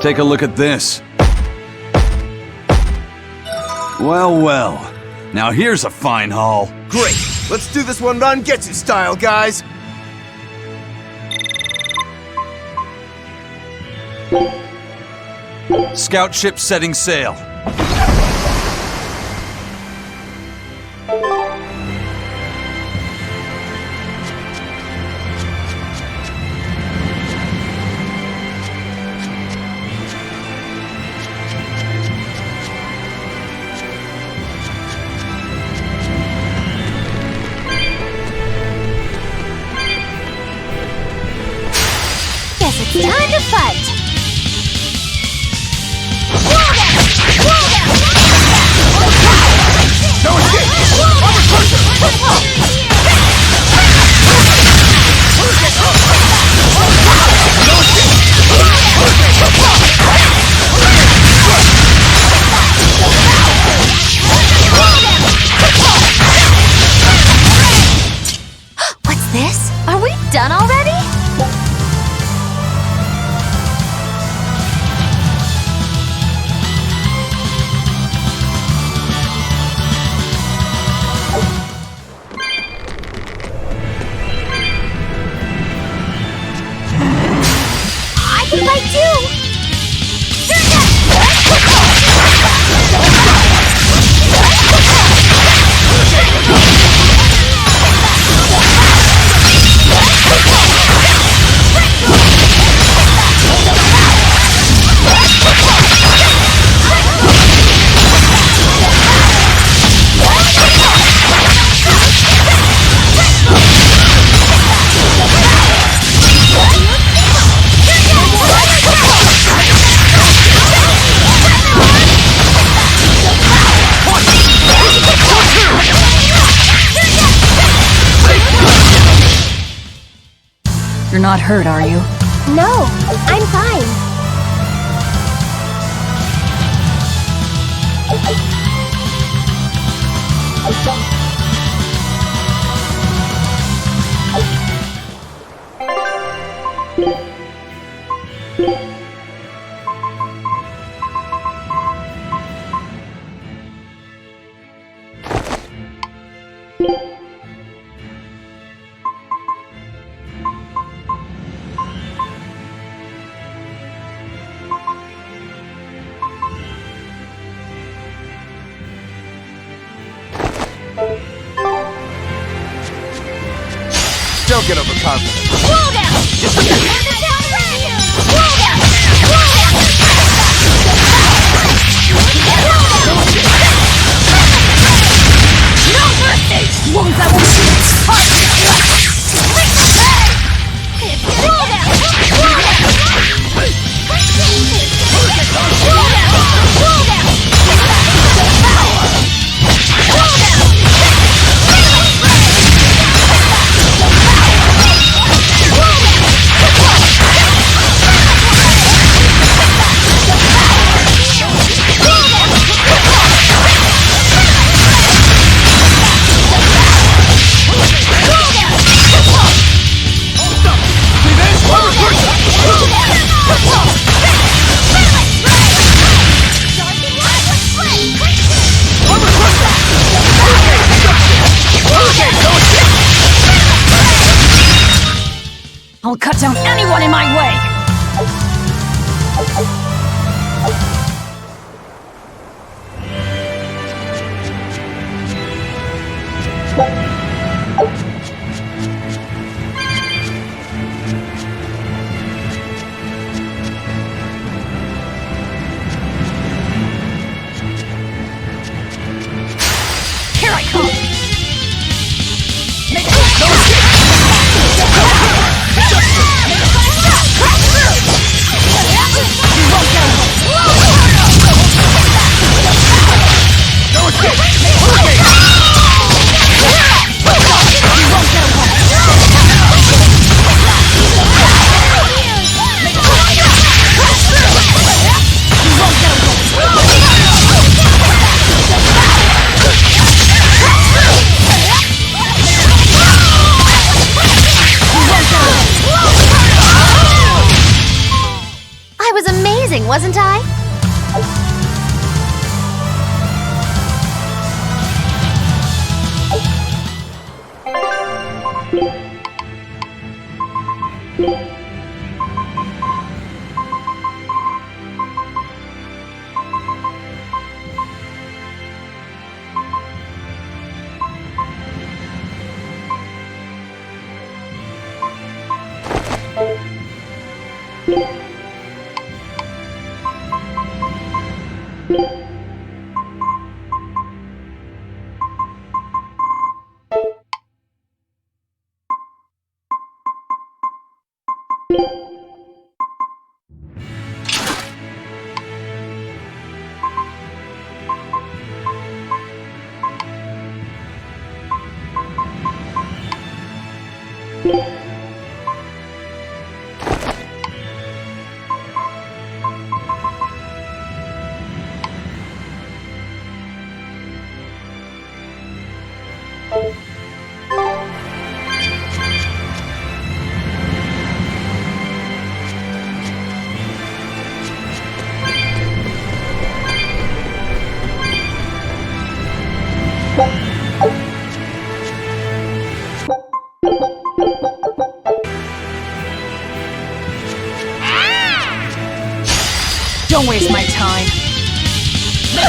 Take a look at this. Well, well. Now here's a fine haul. Great! Let's do this one run Getsu style, guys! Scout ship setting sail. Guess it's time to fight! No escape! What's this? Are we done already? I can fight too! You're not hurt, are you? No, I'm fine. Don't get overconfident. Wall down! No mercy! Won't that one shoot its heart? I'll cut down anyone in my way! Here I come! No escape! wasn't I? Don't waste my time. No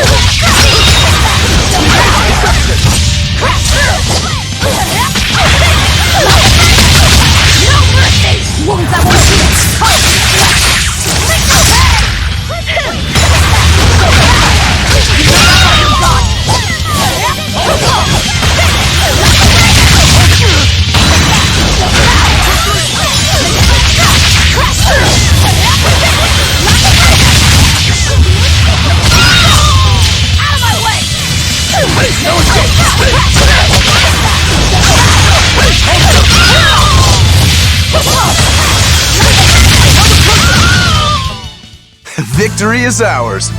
mercy! Wounds that won't Victory is ours.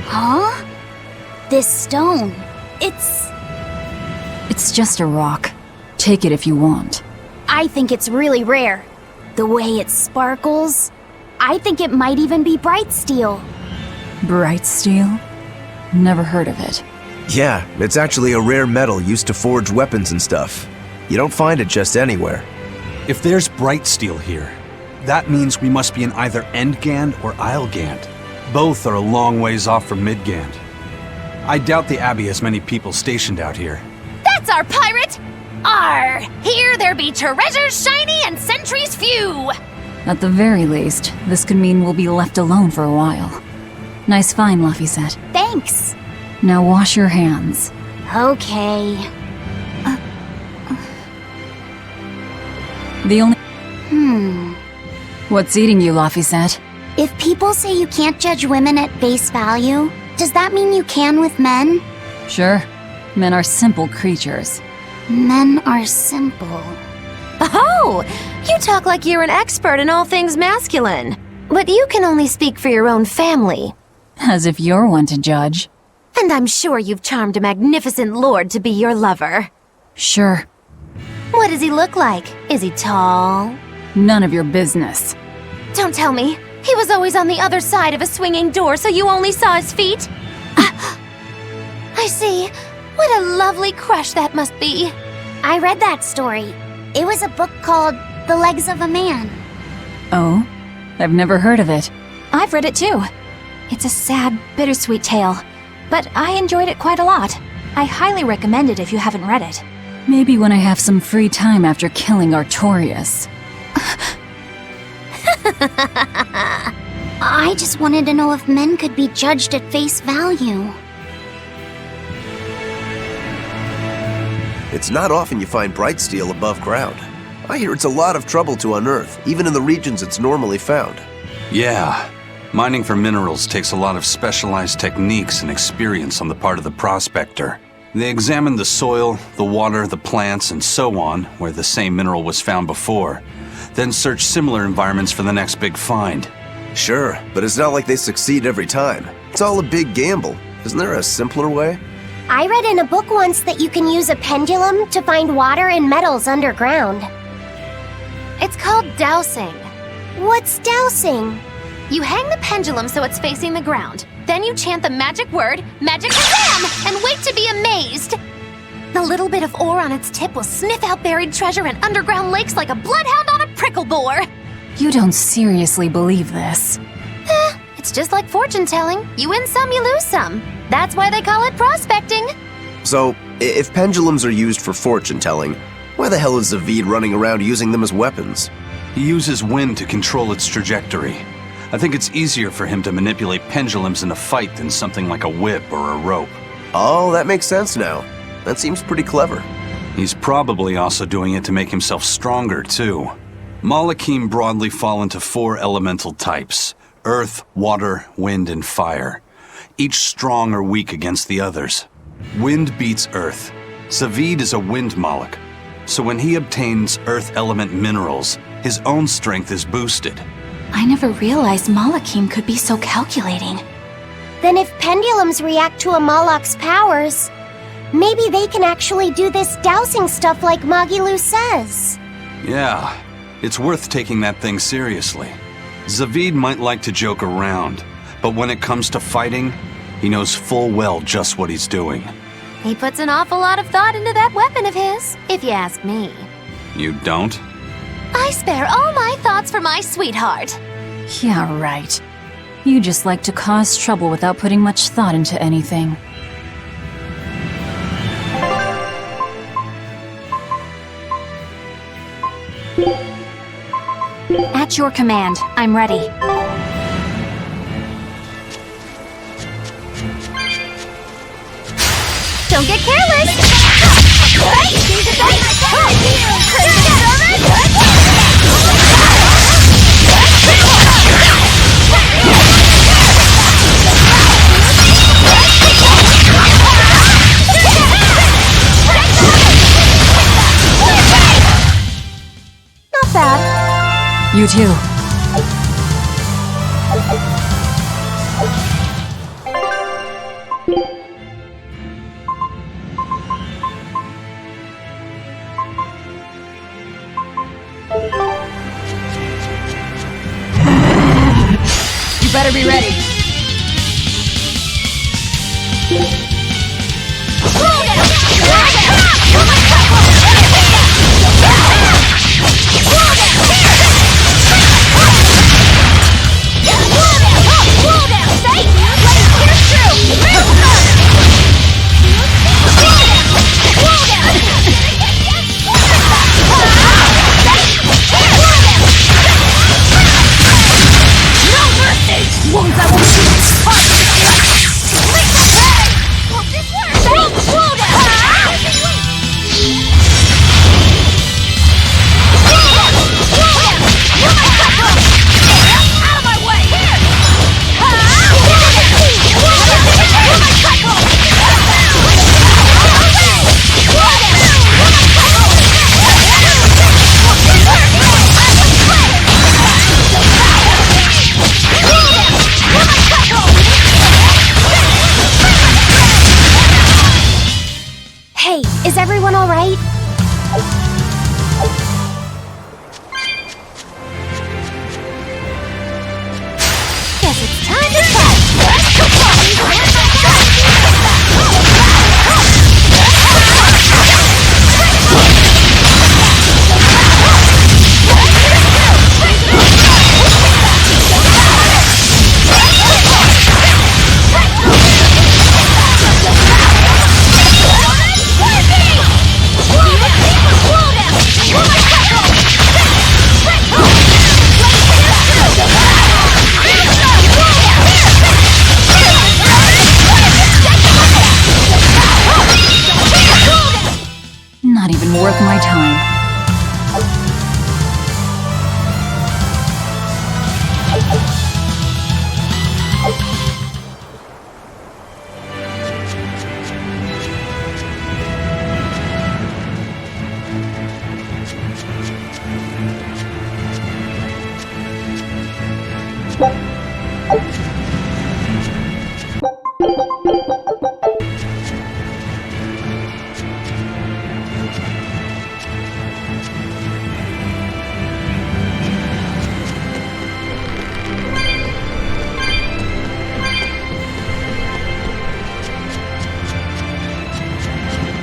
Huh? This stone. It's just a rock. Take it if you want. I think it's really rare. The way it sparkles. I think it might even be bright steel. Bright steel? Never heard of it. Yeah, it's actually a rare metal used to forge weapons and stuff. You don't find it just anywhere. If there's bright steel here, that means we must be in either Endgand or Islegand. Both are a long ways off from Midgand. I doubt the Abbey has many people stationed out here. That's our pirate! Arr! Here there be treasures shiny and sentries few! At the very least, this could mean we'll be left alone for a while. Nice find, Laphicet. Thanks. Now wash your hands. Okay. The only... What's eating you, Laphicet? If people say you can't judge women at face value, does that mean you can with men? Sure. Men are simple creatures. Men are simple. Oh! You talk like you're an expert in all things masculine. But you can only speak for your own family. As if you're one to judge. And I'm sure you've charmed a magnificent lord to be your lover. Sure. What does he look like? Is he tall? None of your business. Don't tell me. He was always on the other side of a swinging door, so you only saw his feet? I see. What a lovely crush that must be. I read that story. It was a book called The Legs of a Man. Oh? I've never heard of it. I've read it too. It's a sad, bittersweet tale, but I enjoyed it quite a lot. I highly recommend it if you haven't read it. Maybe when I have some free time after killing Artorias. I just wanted to know if men could be judged at face value. It's not often you find bright steel above ground. I hear it's a lot of trouble to unearth, even in the regions it's normally found. Yeah. Mining for minerals takes a lot of specialized techniques and experience on the part of the prospector. They examine the soil, the water, the plants, and so on, where the same mineral was found before, then search similar environments for the next big find. Sure, but it's not like they succeed every time. It's all a big gamble. Isn't there a simpler way? I read in a book once that you can use a pendulum to find water and metals underground. It's called dowsing. What's dowsing? You hang the pendulum so it's facing the ground. Then you chant the magic word, Magic Kazam, and wait to be amazed. The little bit of ore on its tip will sniff out buried treasure in underground lakes like a bloodhound on a prickle bore. You don't seriously believe this. It's just like fortune telling. You win some, you lose some. That's why they call it prospecting. So, if pendulums are used for fortune telling, why the hell is Zavid running around using them as weapons? He uses wind to control its trajectory. I think it's easier for him to manipulate pendulums in a fight than something like a whip or a rope. Oh, that makes sense now. That seems pretty clever. He's probably also doing it to make himself stronger, too. Malachim broadly fall into 4 elemental types: earth, water, wind, and fire. Each strong or weak against the others. Wind beats earth. Zavid is a wind Malach, so when he obtains earth element minerals, his own strength is boosted. I never realized Malachim could be so calculating. Then if pendulums react to a Malak's powers, maybe they can actually do this dowsing stuff like Magilu says. Yeah, it's worth taking that thing seriously. Zavid might like to joke around, but when it comes to fighting, he knows full well just what he's doing. He puts an awful lot of thought into that weapon of his, if you ask me. You don't? I spare all my thoughts for my sweetheart. Yeah, right. You just like to cause trouble without putting much thought into anything. At your command, I'm ready. Don't get careless! Not bad. You too. You better be ready. Hey, is everyone all right? Guess it's time to fight! Not even worth my time.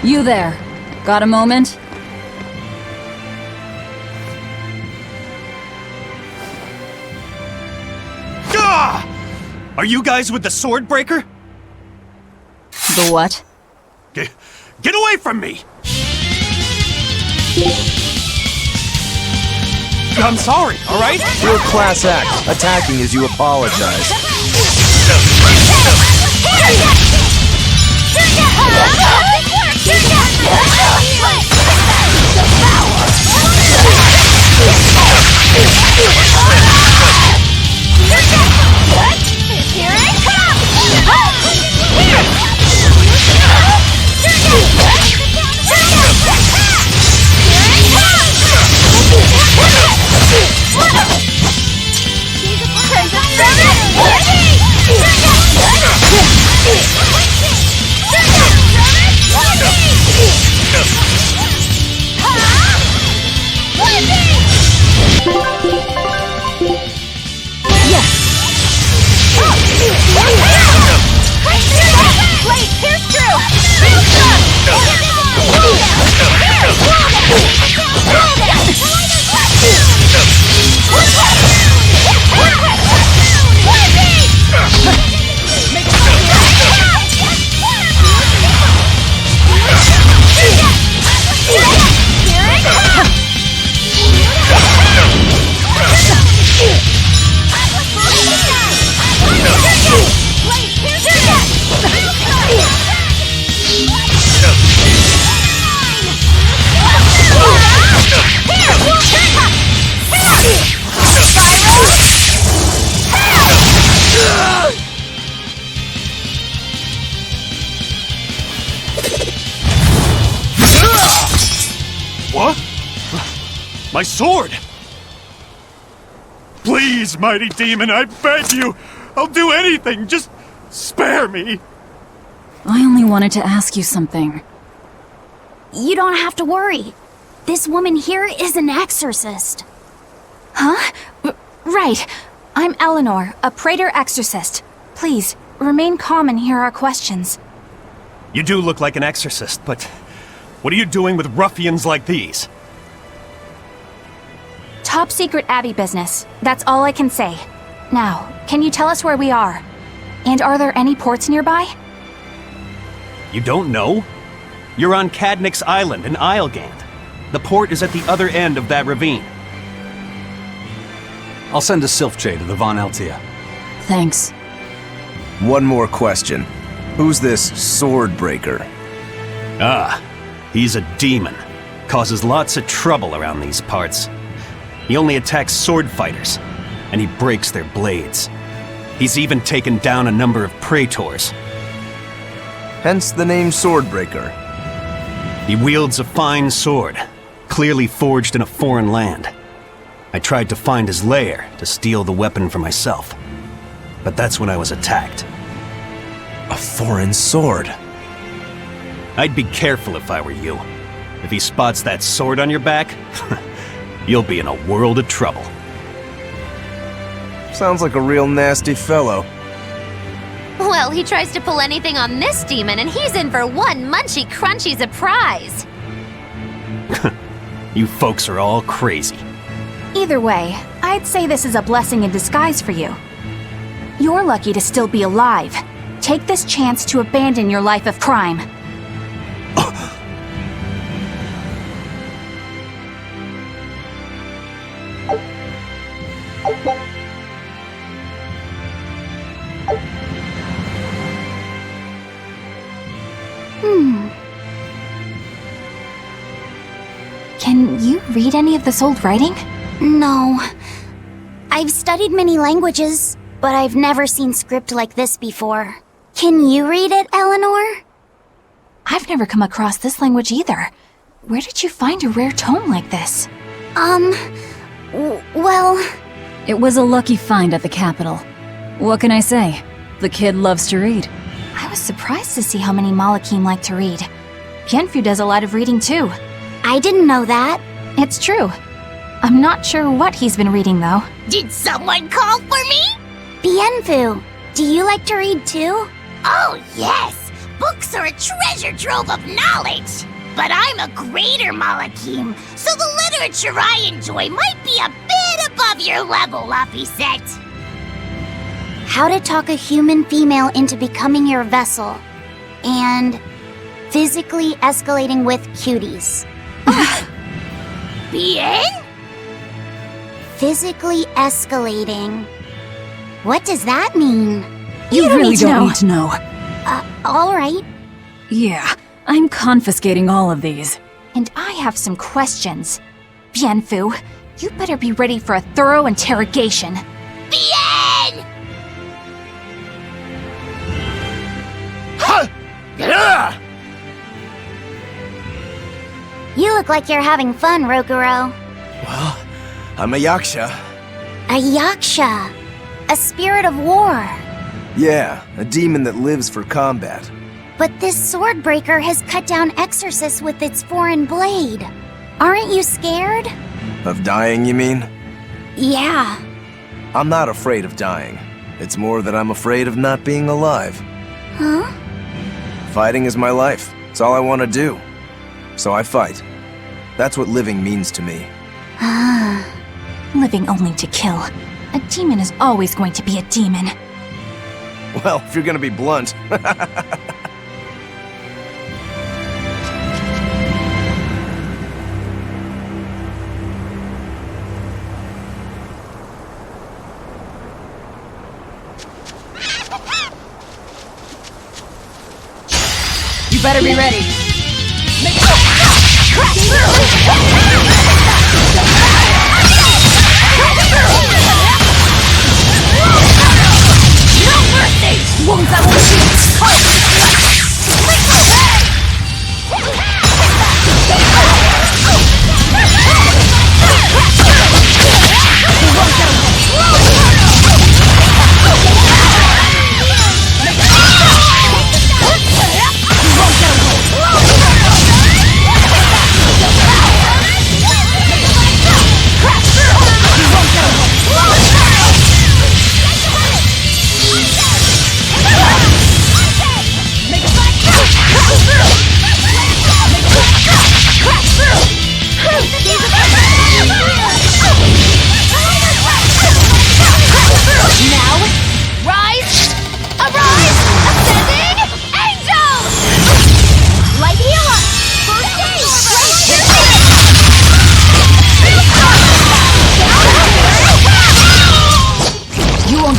You there. Got a moment? Gah! Are you guys with the sword breaker? The what? Get away from me! I'm sorry, alright? Real class act, attacking as you apologize. Here I come! Blade, pierce through! What? My sword! Please, mighty demon, I beg you! I'll do anything, just spare me! I only wanted to ask you something. You don't have to worry. This woman here is an exorcist. Huh? Right. I'm Eleanor, a praetor exorcist. Please, remain calm and hear our questions. You do look like an exorcist, but what are you doing with ruffians like these? Top secret Abbey business. That's all I can say. Now, can you tell us where we are? And are there any ports nearby? You don't know? You're on Cadnix Island in Islegand. The port is at the other end of that ravine. I'll send a Sylph-Jay to the Von Altia. Thanks. One more question. Who's this sword breaker? Ah, he's a demon. Causes lots of trouble around these parts. He only attacks sword fighters, and he breaks their blades. He's even taken down a number of praetors. Hence the name Swordbreaker. He wields a fine sword, clearly forged in a foreign land. I tried to find his lair to steal the weapon for myself, but that's when I was attacked. A foreign sword. I'd be careful if I were you. If he spots that sword on your back, you'll be in a world of trouble. Sounds like a real nasty fellow. Well, he tries to pull anything on this demon, and he's in for one munchy crunchy surprise. You folks are all crazy. Either way, I'd say this is a blessing in disguise for you. You're lucky to still be alive. Take this chance to abandon your life of crime. Can you read any of this old writing? No. I've studied many languages, but I've never seen script like this before. Can you read it, Eleanor? I've never come across this language either. Where did you find a rare tome like this? Well... It was a lucky find at the capital. What can I say? The kid loves to read. I was surprised to see how many Malakim like to read. Pienfu does a lot of reading too. I didn't know that. It's true. I'm not sure what he's been reading though. Did someone call for me? Bienfu, do you like to read too? Oh, yes. books are a treasure trove of knowledge. But I'm a greater Malakim, so the literature I enjoy might be a bit above your level, Laphicet. How to talk a human female into becoming your vessel. And physically escalating with cuties. Bien? Physically escalating. What does that mean? You really don't need to know. Alright. Yeah, I'm confiscating all of these. And I have some questions. Bienfu, you better be ready for a thorough interrogation. Bien! You look like you're having fun, Rokuro. Well, I'm a yaksha. A yaksha. A spirit of war. Yeah, a demon that lives for combat. But this sword breaker has cut down exorcists with its foreign blade. Aren't you scared? Of dying, you mean? Yeah. I'm not afraid of dying. It's more that I'm afraid of not being alive. Huh? Fighting is my life. It's all I want to do. So I fight. That's what living means to me. Living only to kill. A demon is always going to be a demon. Well, if you're gonna be blunt. You better be ready.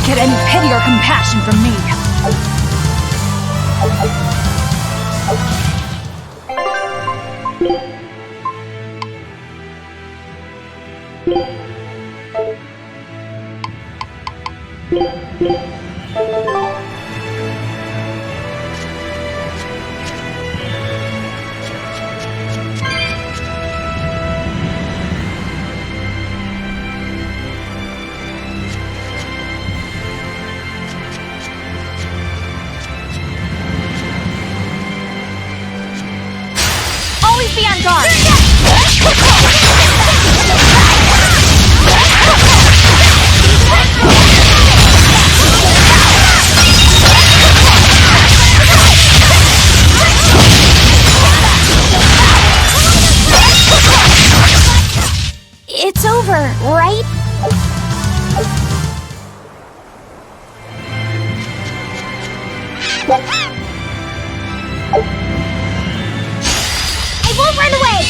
Get any pity or compassion from me. Always be on guard! It's over, right? I won't run away!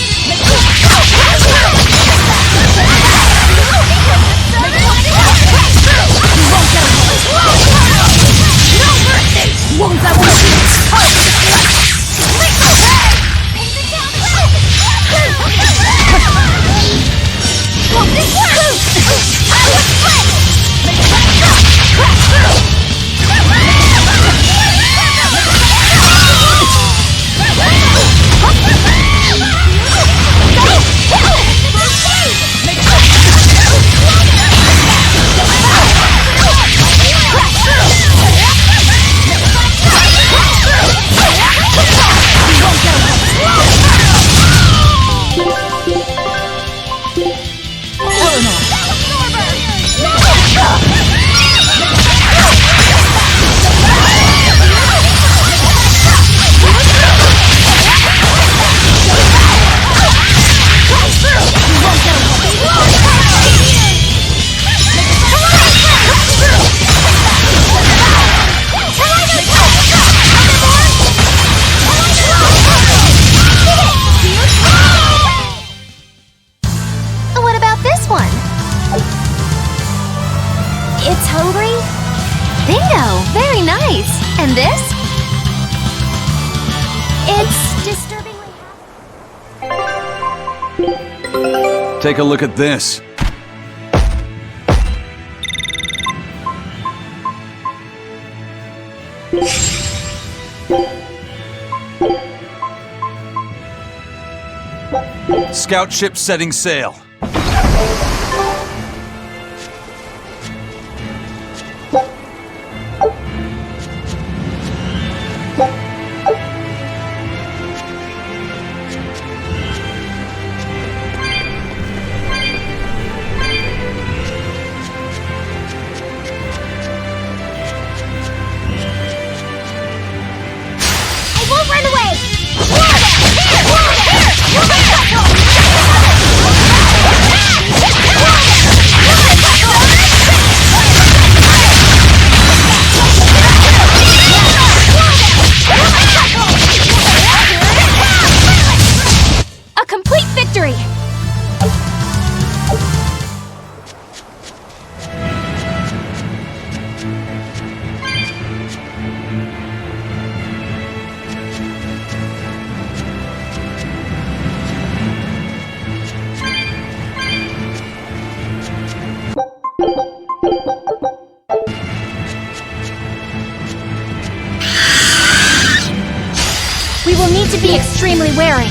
Take a look at this. Scout ship setting sail. We will need to be extremely wary.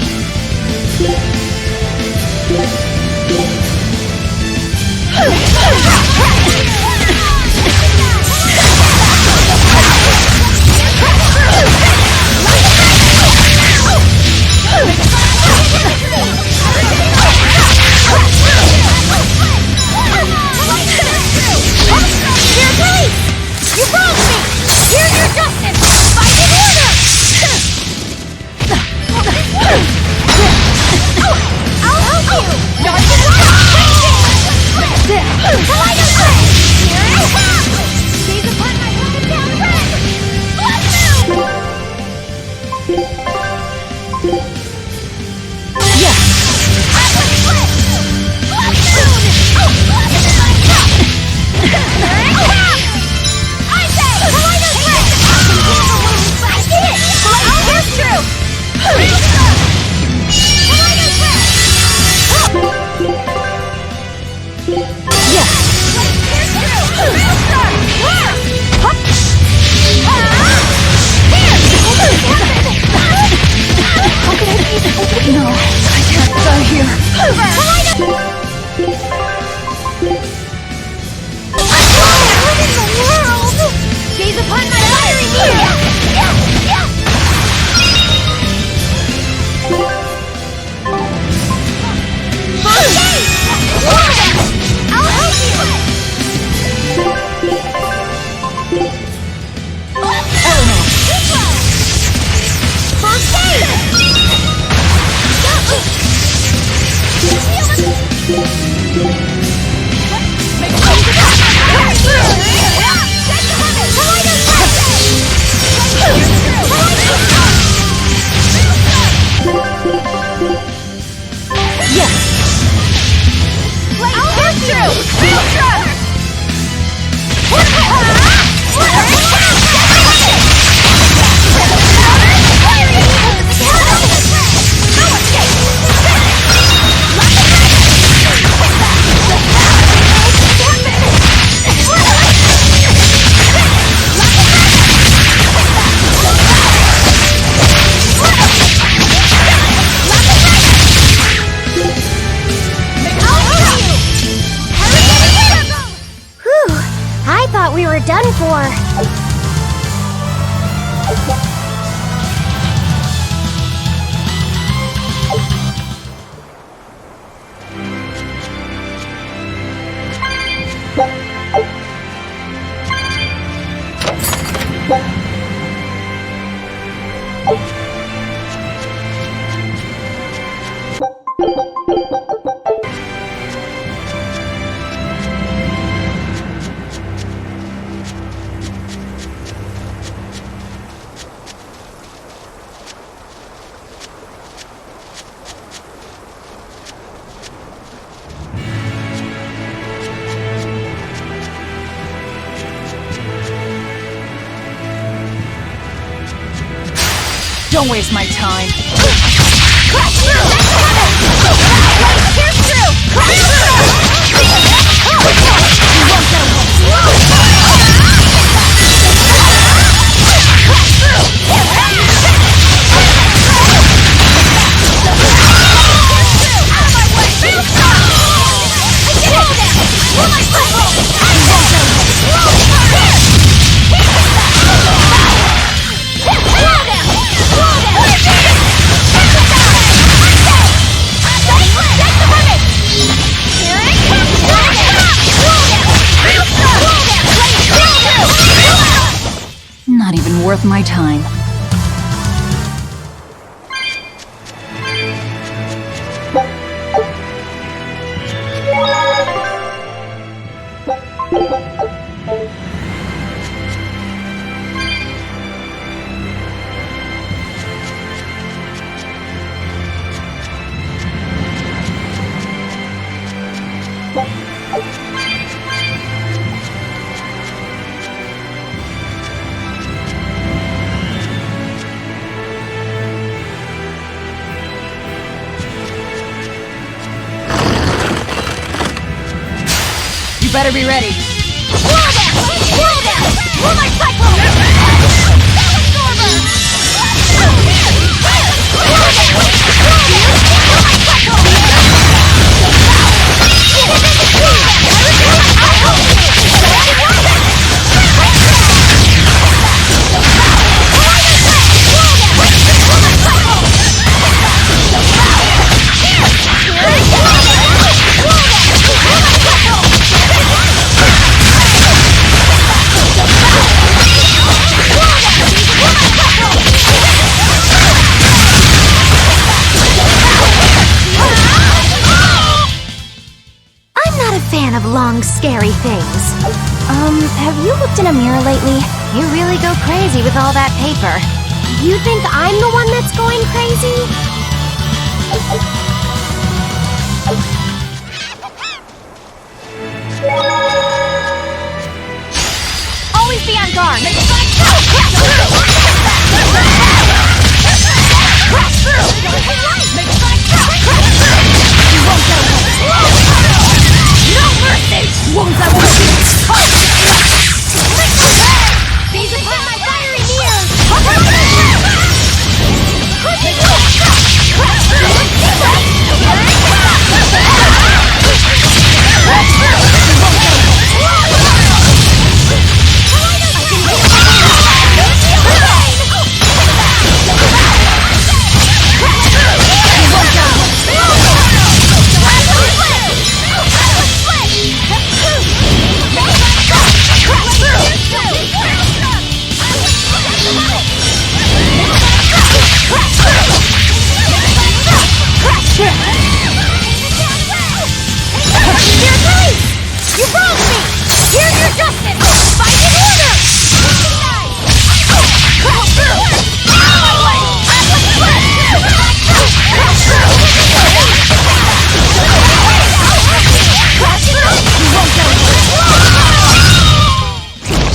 We were done for. Don't waste my time. worth my time. You better be ready. Whirl them! Whirl them! Whirl my cyclone! Fan of long, scary things. Have you looked in a mirror lately? You really go crazy with all that paper. You think I'm the one that's going crazy? Always be on guard! No mercy! Won't I want These are my fiery mirrors! You wronged me! Here's your justice! Fight in order!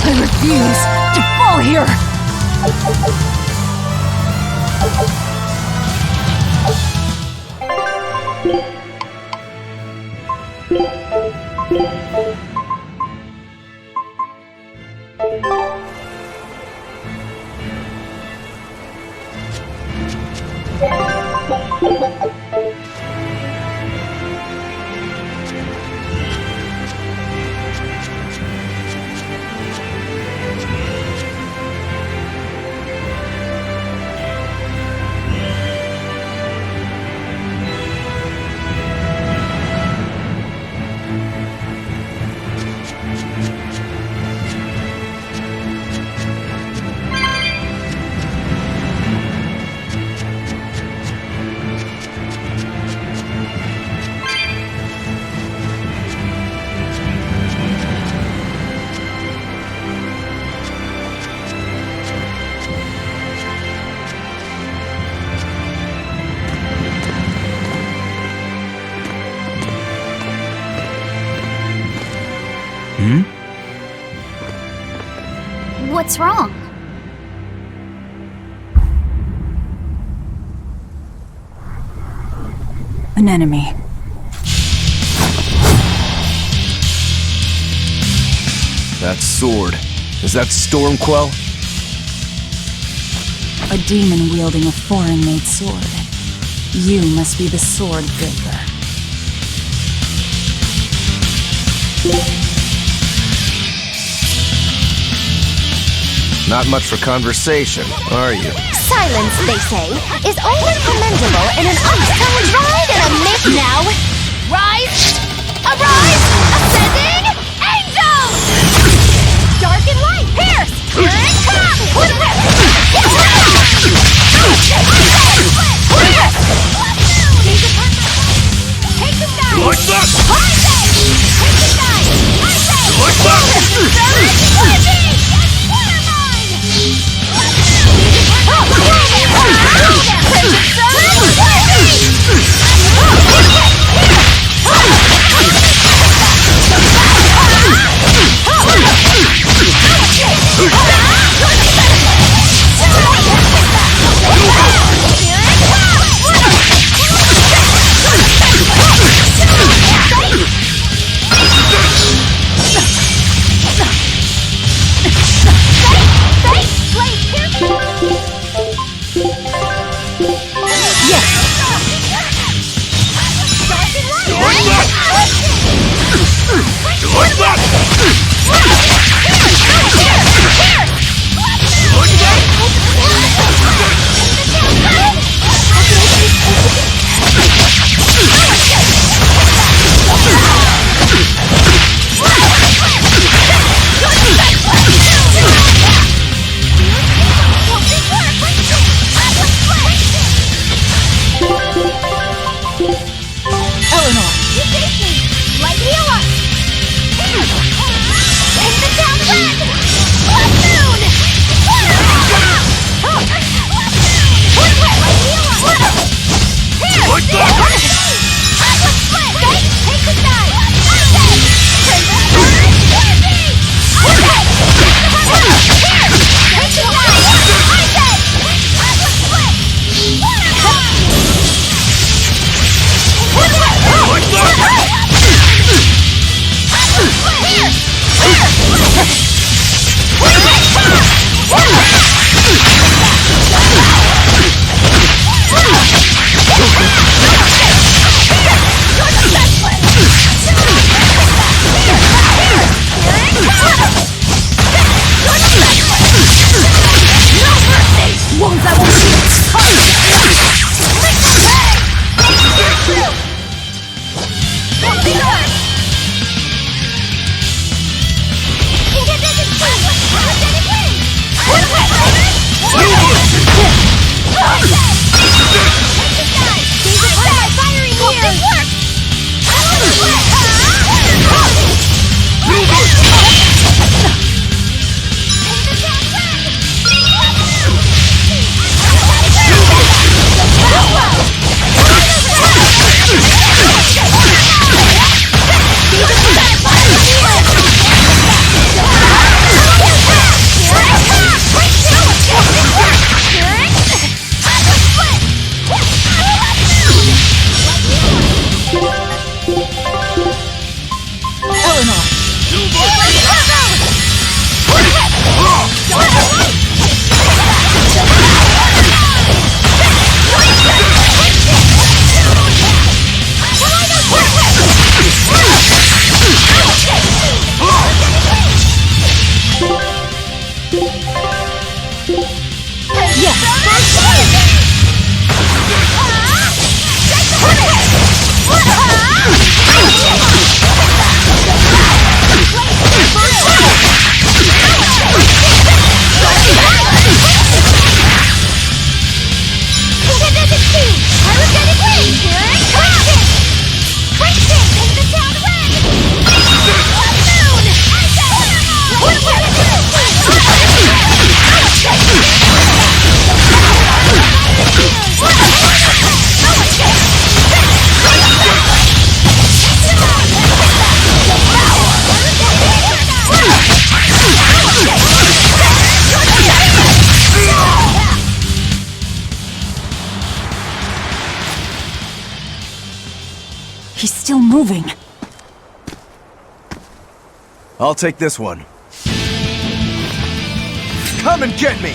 I refuse to fall here! What's wrong? An enemy. That sword. Is that Stormquell? A demon wielding a foreign-made sword. You must be the sword builder. Not much for conversation, are you? Silence, they say, is only commendable in an untoned ride and a make now. Rise! Arise! Ascending! Angels! Dark and light! Pierce! Here it comes! He's still moving. I'll take this one. Come and get me!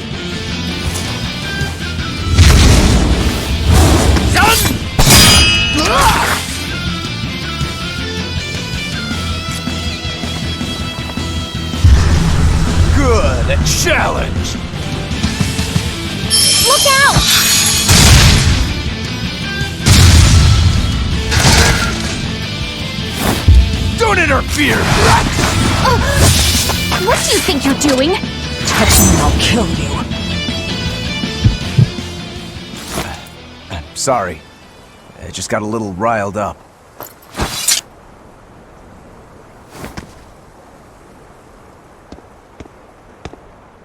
Good, a challenge! Look out! Don't interfere! What do you think you're doing? Touch me and I'll kill you. Sorry. I just got a little riled up.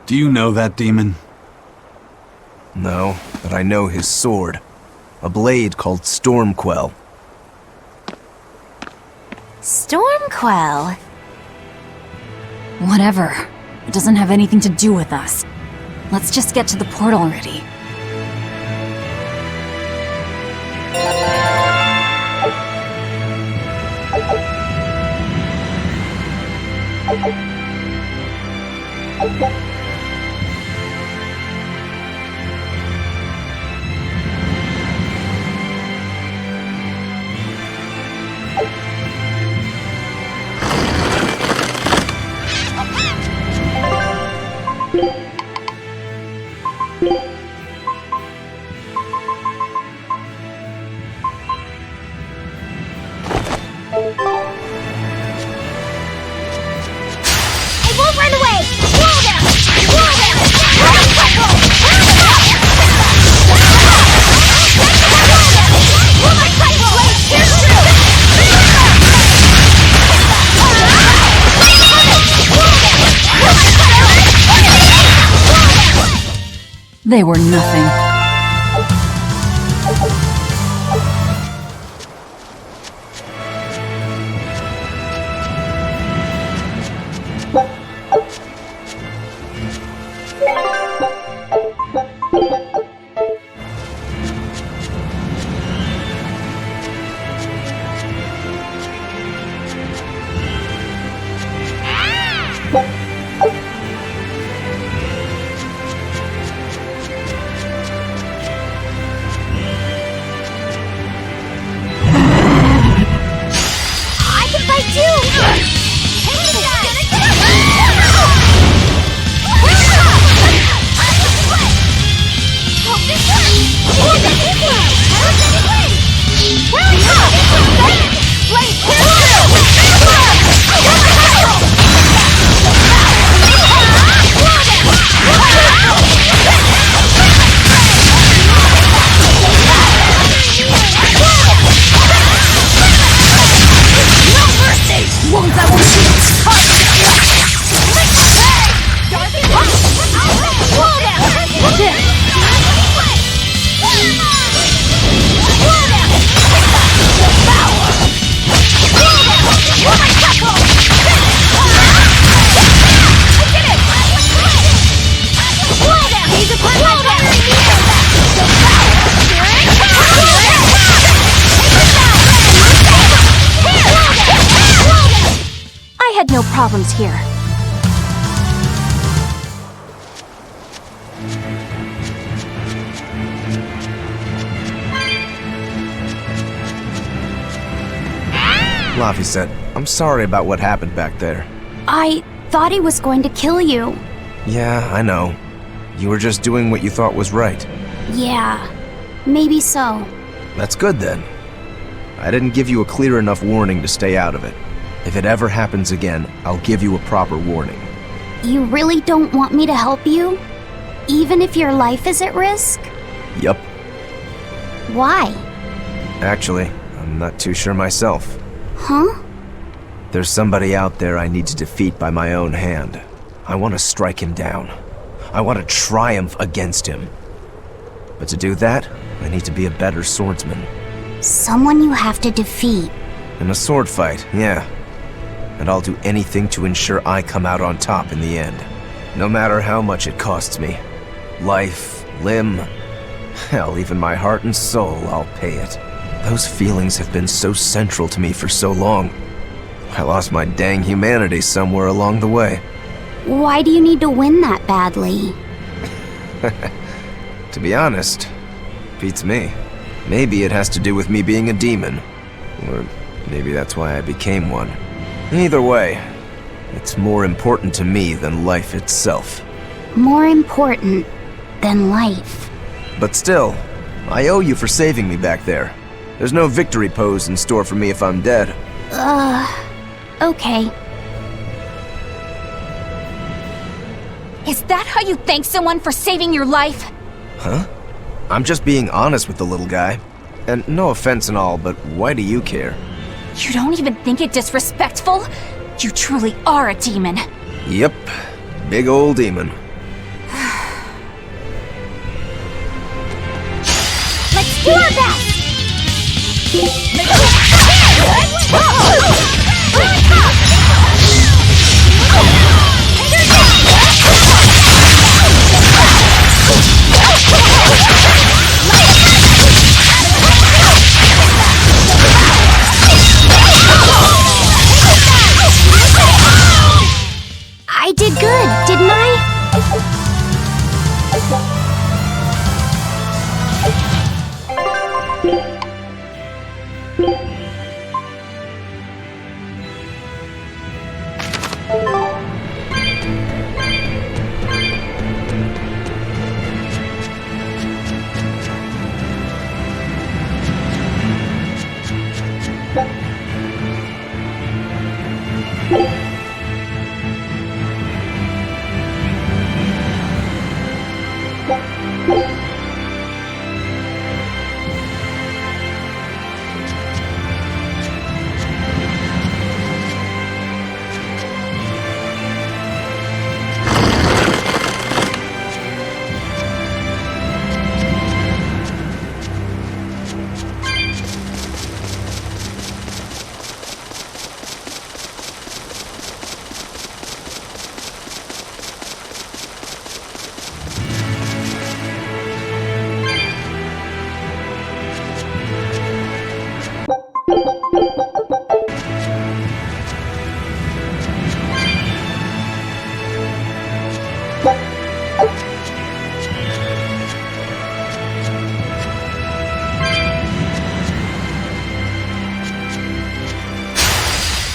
Do you know that demon? No, but I know his sword. A blade called Stormquell. Stormquell. Whatever. It doesn't have anything to do with us. Let's just get to the port already. I won't run away! Wall them! Wall them! They were nothing. No problems here. Laffy said, I'm sorry about what happened back there. I thought he was going to kill you. Yeah, I know. You were just doing what you thought was right. Yeah, maybe so. That's good then. I didn't give you a clear enough warning to stay out of it. If it ever happens again, I'll give you a proper warning. You really don't want me to help you? Even if your life is at risk? Yup. Why? Actually, I'm not too sure myself. Huh? There's somebody out there I need to defeat by my own hand. I want to strike him down. I want to triumph against him. But to do that, I need to be a better swordsman. Someone you have to defeat. In a sword fight, yeah. And I'll do anything to ensure I come out on top in the end. No matter how much it costs me. Life, limb, hell, even my heart and soul, I'll pay it. Those feelings have been so central to me for so long. I lost my dang humanity somewhere along the way. Why do you need to win that badly? To be honest, beats me. Maybe it has to do with me being a demon. Or maybe that's why I became one. Either way, it's more important to me than life itself. More important than life. But still, I owe you for saving me back there. There's no victory pose in store for me if I'm dead. Okay. Is that how you thank someone for saving your life? Huh? I'm just being honest with the little guy. And no offense and all, but why do you care? You don't even think it disrespectful? You truly are a demon. Yep. Big old demon. Let's do our best! I did good, didn't I?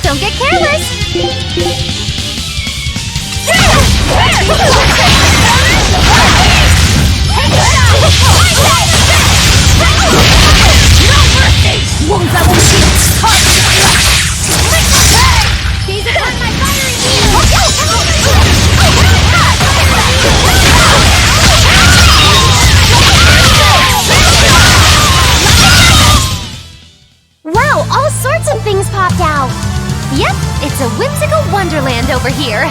Don't get careless! He's upon my fiery Wow, all sorts of things popped out! Yep, it's a whimsical wonderland over here.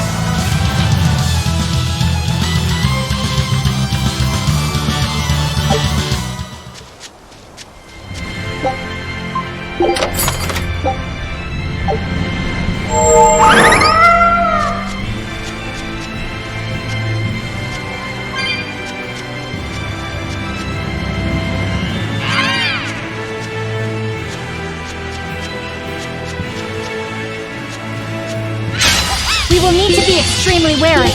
We will need to be extremely wary.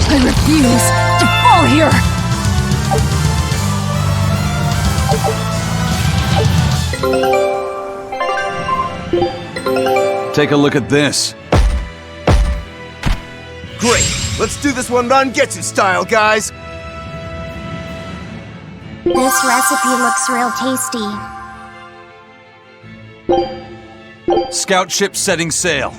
I refuse to fall here! Take a look at this. Great! Let's do this one Rangetsu style, guys! This recipe looks real tasty. Scout ship setting sail.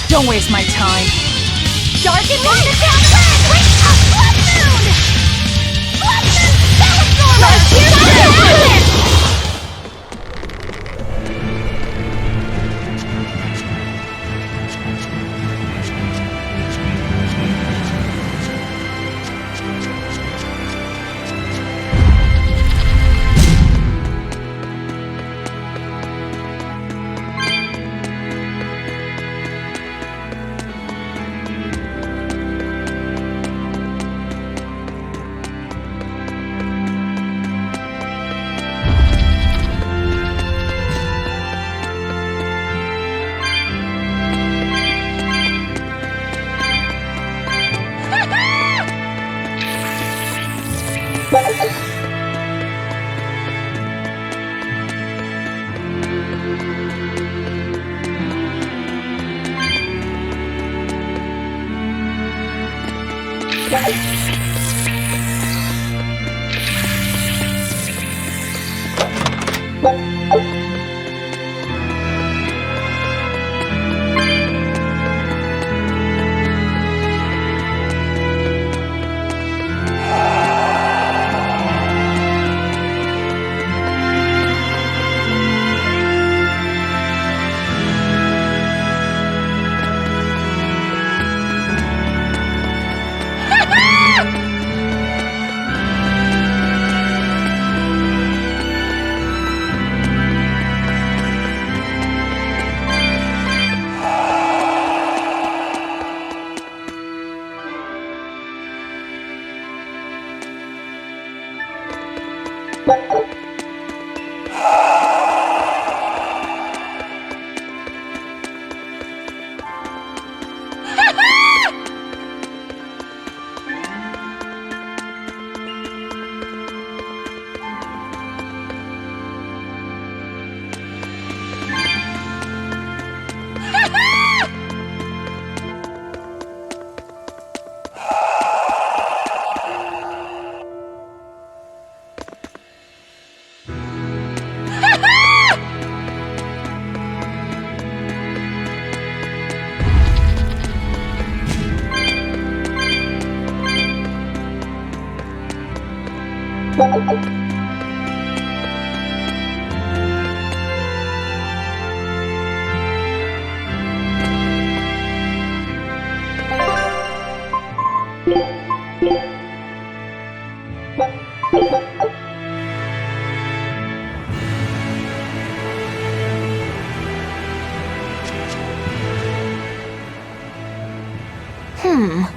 Don't waste my time. Dark and wind it down the red! Wait, a blood moon! Blood moon Spellstormer! Here's the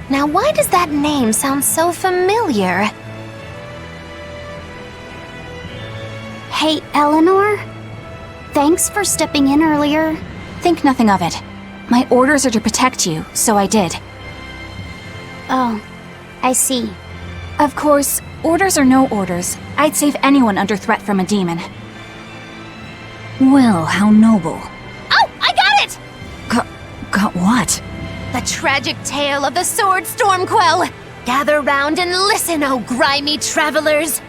Now why does that name sound so familiar? Hey, Eleanor? Thanks for stepping in earlier. Think nothing of it. My orders are to protect you, so I did. Oh, I see. Of course, orders or no orders, I'd save anyone under threat from a demon. Well, how noble. Oh, I got it! Got what? The tragic tale of the sword Stormquell! Gather round and listen, oh grimy travelers!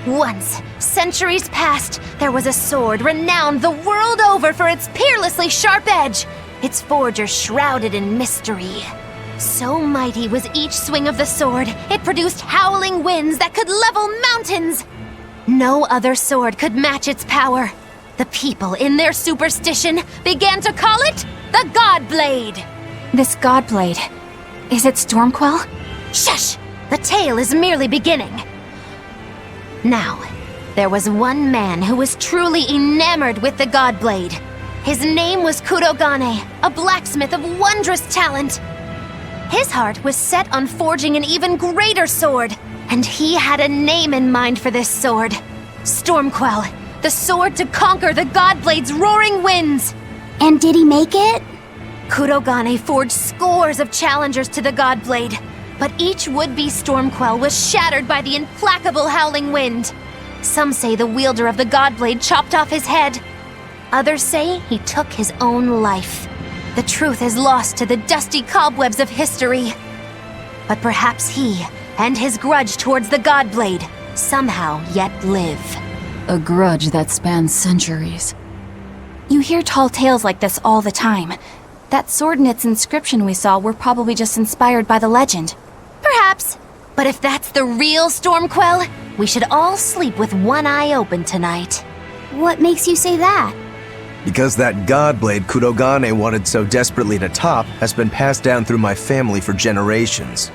Once, centuries past, there was a sword renowned the world over for its peerlessly sharp edge, its forger shrouded in mystery. So mighty was each swing of the sword, it produced howling winds that could level mountains! No other sword could match its power. The people, in their superstition, began to call it the Godblade! This Godblade, is it Stormquell? Shush! The tale is merely beginning. Now, there was one man who was truly enamored with the Godblade. His name was Kurogane, a blacksmith of wondrous talent. His heart was set on forging an even greater sword, and he had a name in mind for this sword. Stormquell, the sword to conquer the Godblade's roaring winds. And did he make it? Kurogane forged scores of challengers to the Godblade, but each would-be Stormquell was shattered by the implacable howling wind. Some say the wielder of the Godblade chopped off his head. Others say he took his own life. The truth is lost to the dusty cobwebs of history. But perhaps he and his grudge towards the Godblade somehow yet live. A grudge that spans centuries. You hear tall tales like this all the time. That sword and its inscription we saw were probably just inspired by the legend. Perhaps. But if that's the real Stormquell, we should all sleep with one eye open tonight. What makes you say that? Because that Godblade Kudogane wanted so desperately to top has been passed down through my family for generations.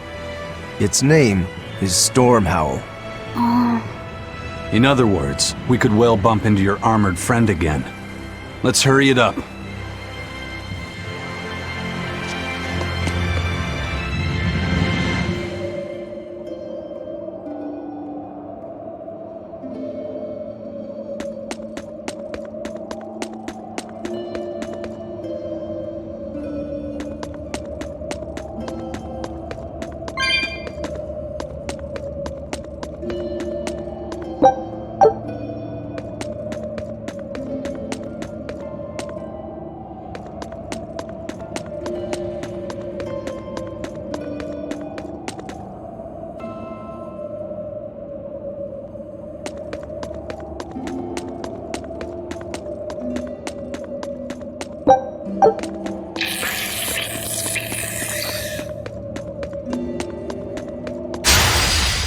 Its name is Stormhowl. In other words, we could well bump into your armored friend again. Let's hurry it up.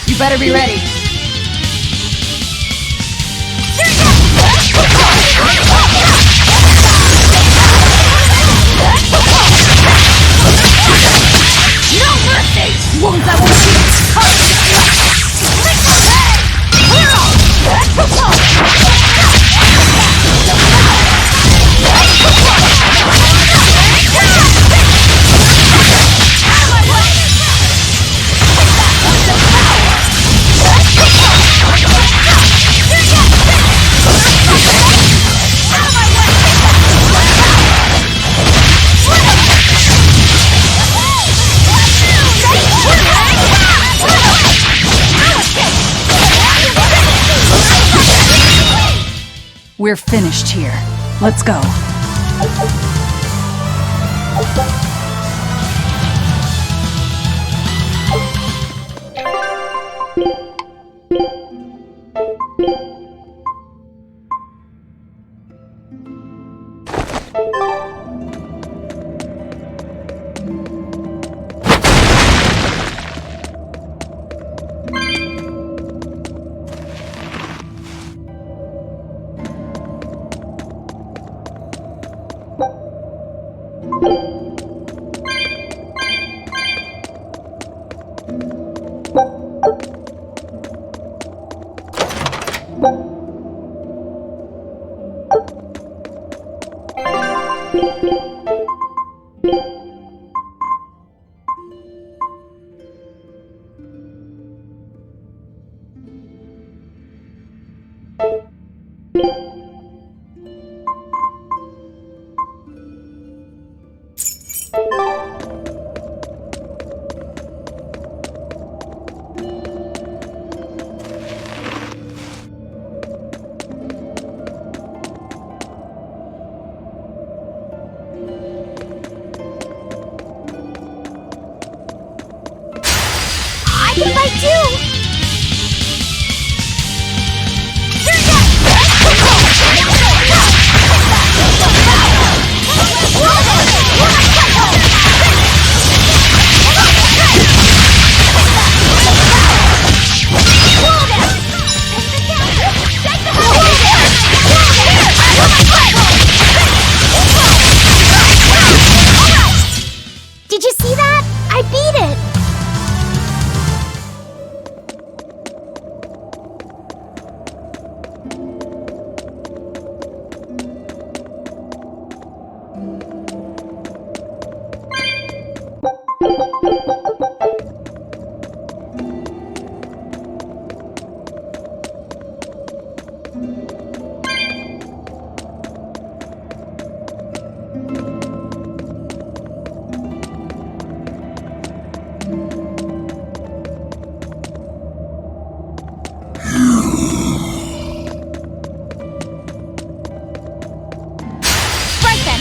You better be ready. No mercy! Wounds that will We're finished here. Let's go. I think I do!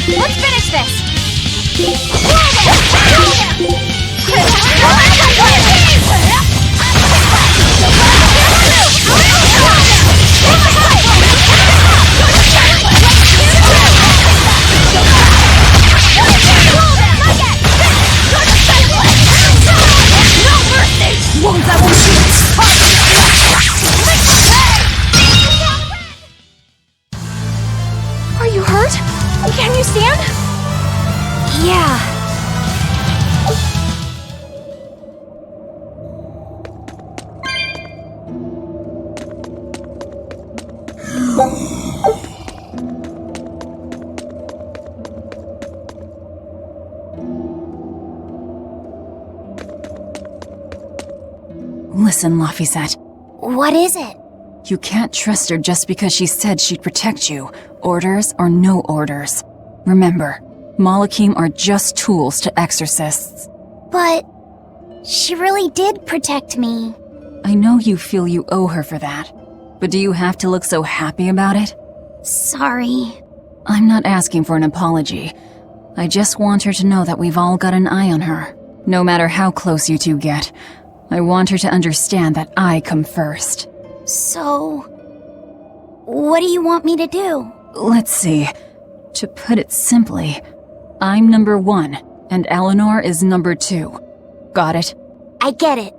Let's finish this! Are you hurt? Can you stand? Yeah. Listen, Laphicet. What is it? You can't trust her just because she said she'd protect you, orders or no orders. Remember, Malakim are just tools to exorcists. But she really did protect me. I know you feel you owe her for that, but do you have to look so happy about it? Sorry. I'm not asking for an apology. I just want her to know that we've all got an eye on her. No matter how close you two get, I want her to understand that I come first. So, what do you want me to do? Let's see. To put it simply, I'm number 1, and Eleanor is number 2. Got it? I get it.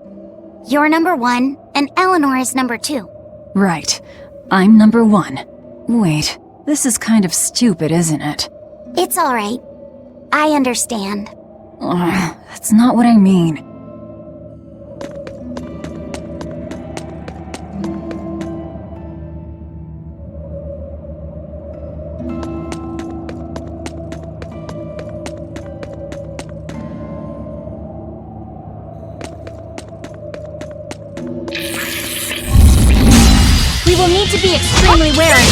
You're number 1, and Eleanor is number 2. Right. I'm number 1. Wait, this is kind of stupid, isn't it? It's alright. I understand. That's not what I mean. We will need to be extremely wary.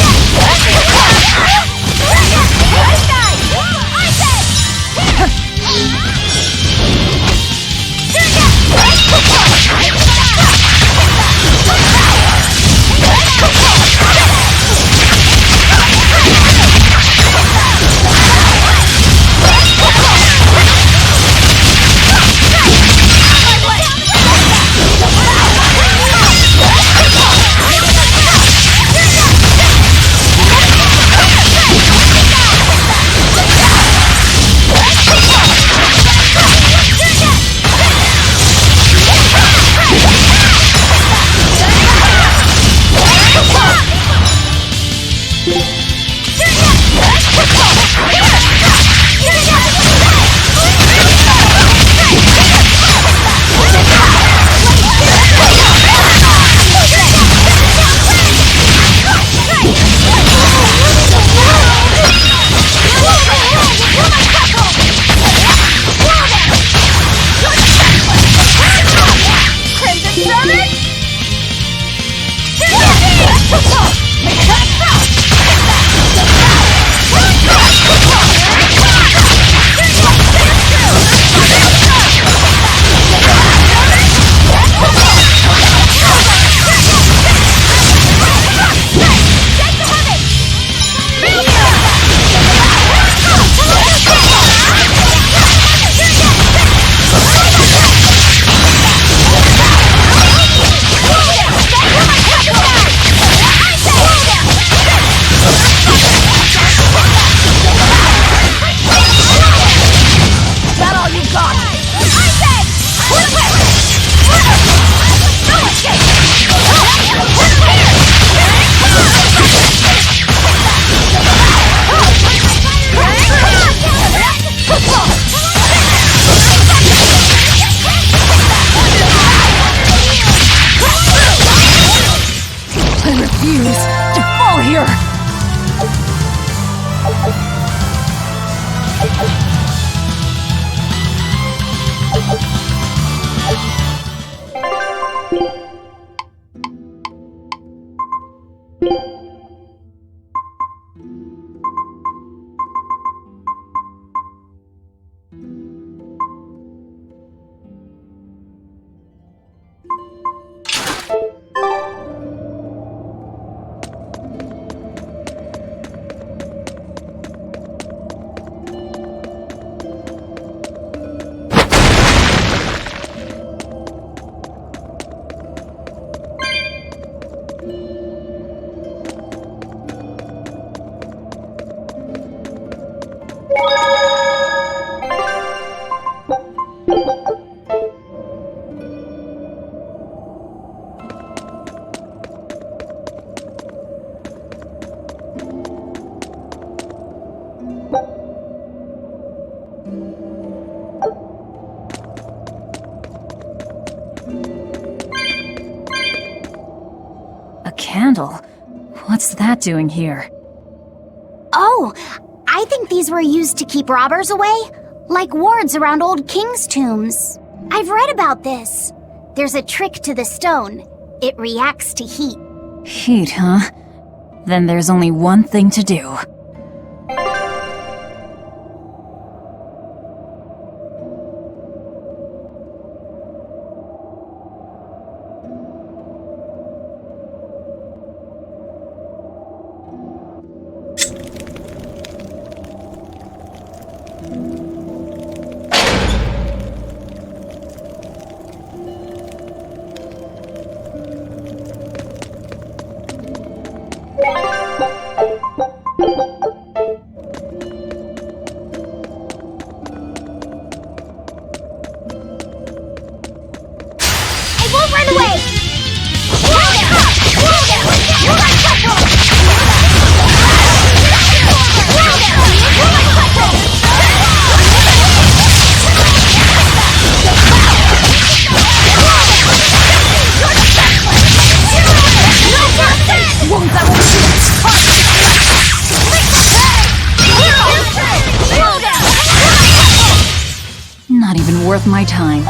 doing here? Oh, I think these were used to keep robbers away, like wards around old kings' tombs. I've read about this. There's a trick to the stone. It reacts to heat. Heat, huh? Then there's only one thing to do. Not even worth my time.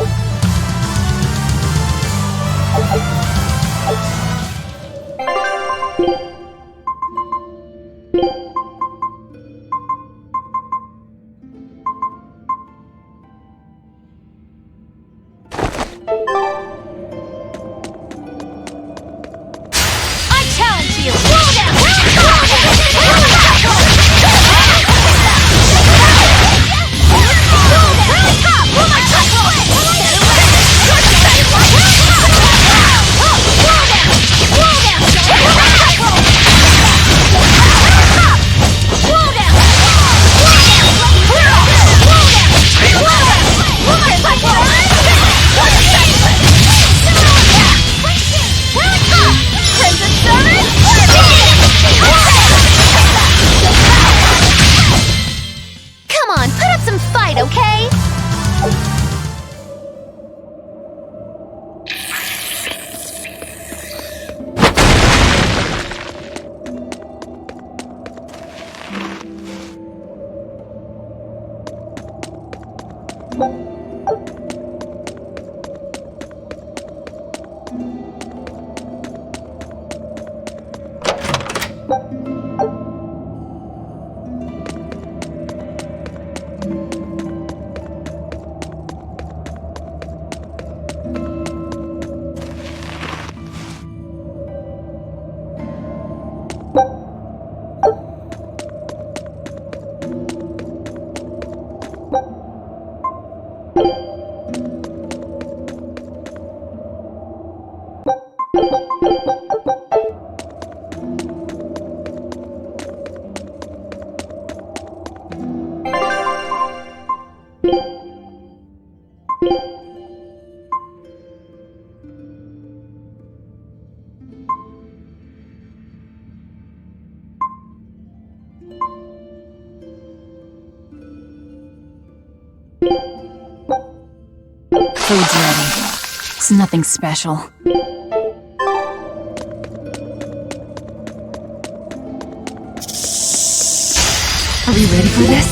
Food's ready. It's nothing special. Are we ready for this?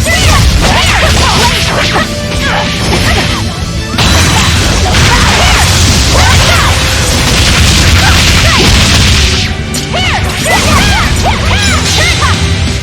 Take it down!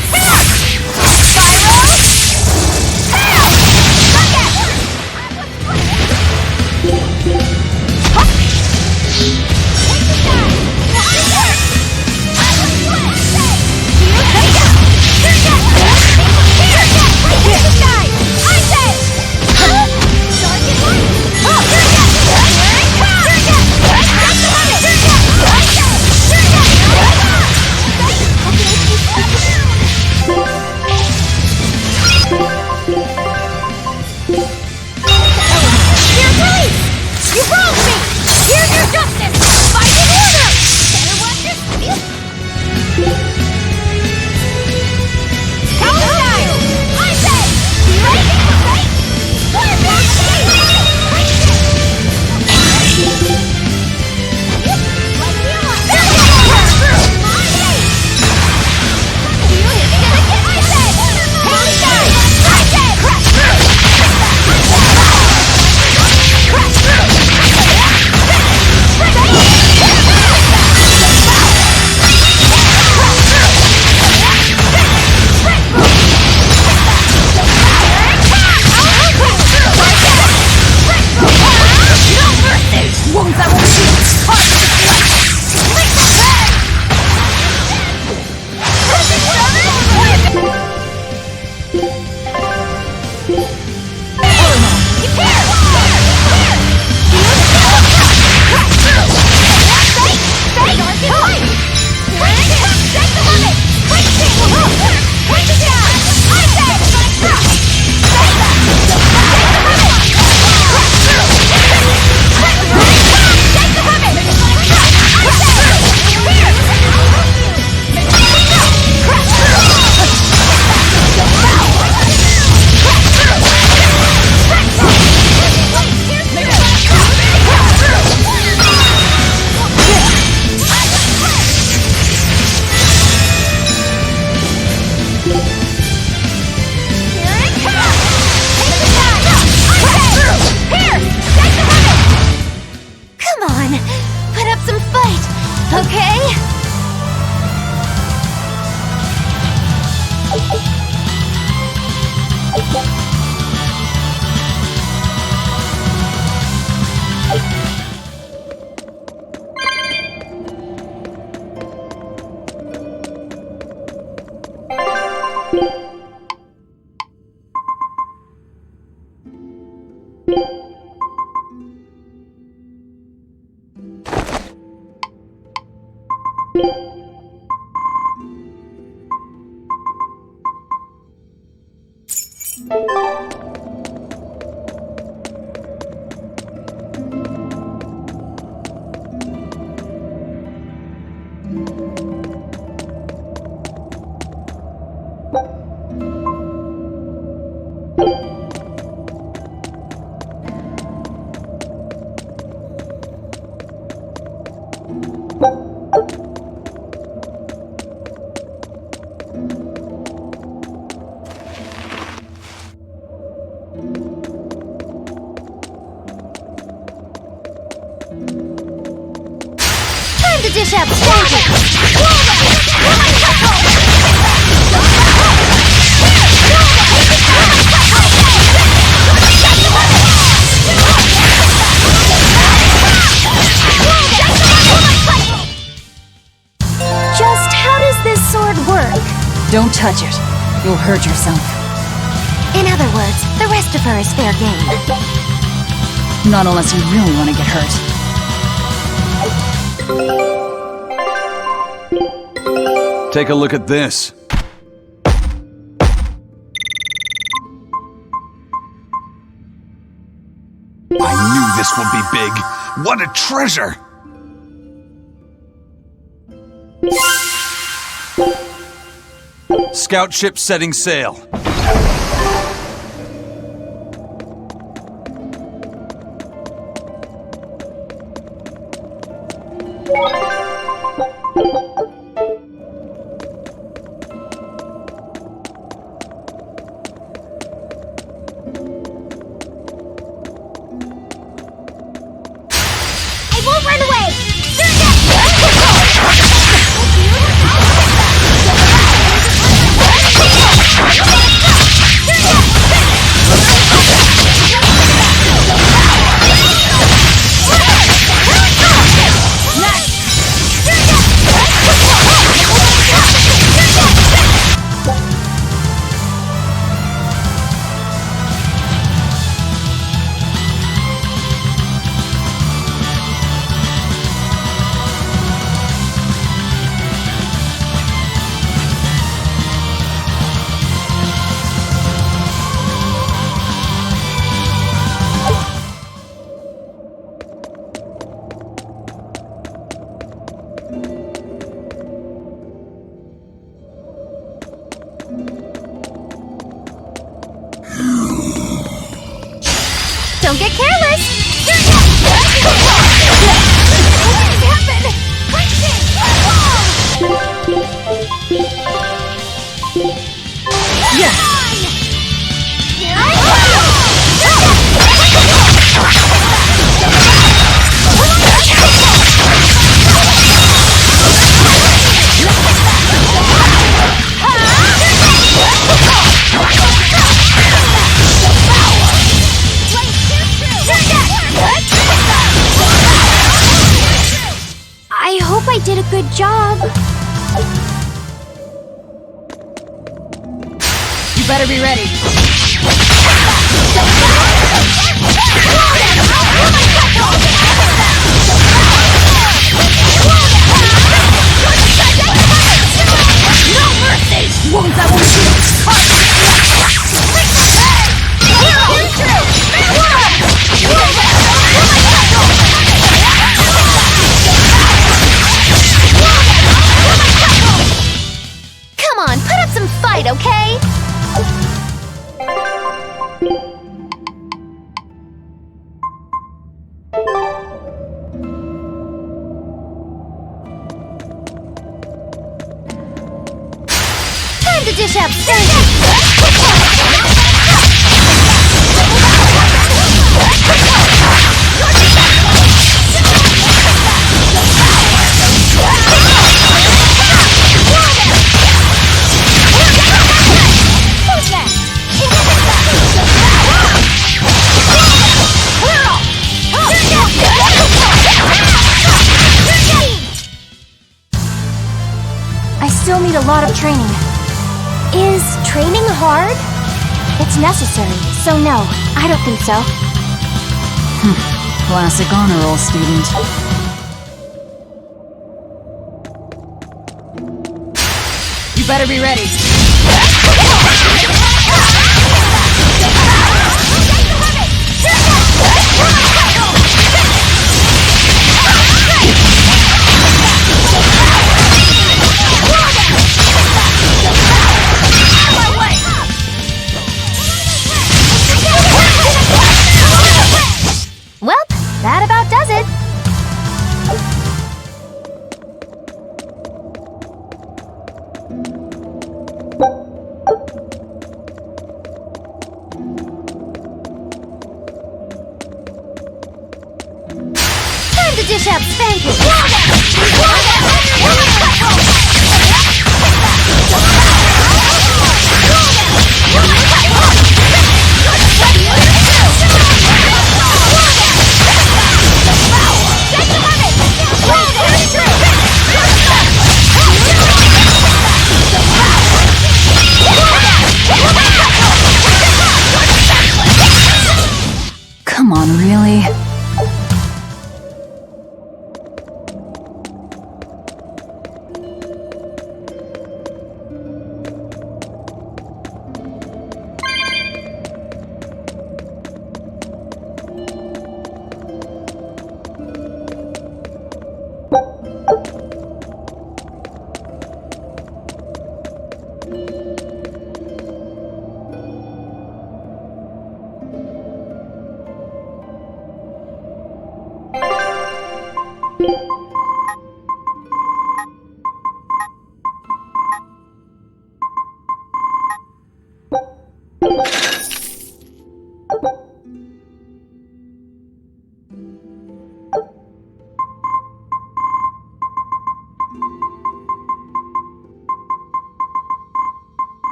Time to dish out strategy! Just how does this sword work? Don't touch it. You'll hurt yourself. In other words, the rest of her is fair game. Not unless you really want to get hurt. Take a look at this. I knew this would be big. What a treasure! Scout ship setting sail. I won't run away! Don't get careless! What happened? I hope I did a good job. You better be ready. Come on, put up some fight, okay? Time to dish out I still need a lot of training. Is training hard? It's necessary, so no, I don't think so. Classic honor roll student. You better be ready. straight-up spanking! Come on, really?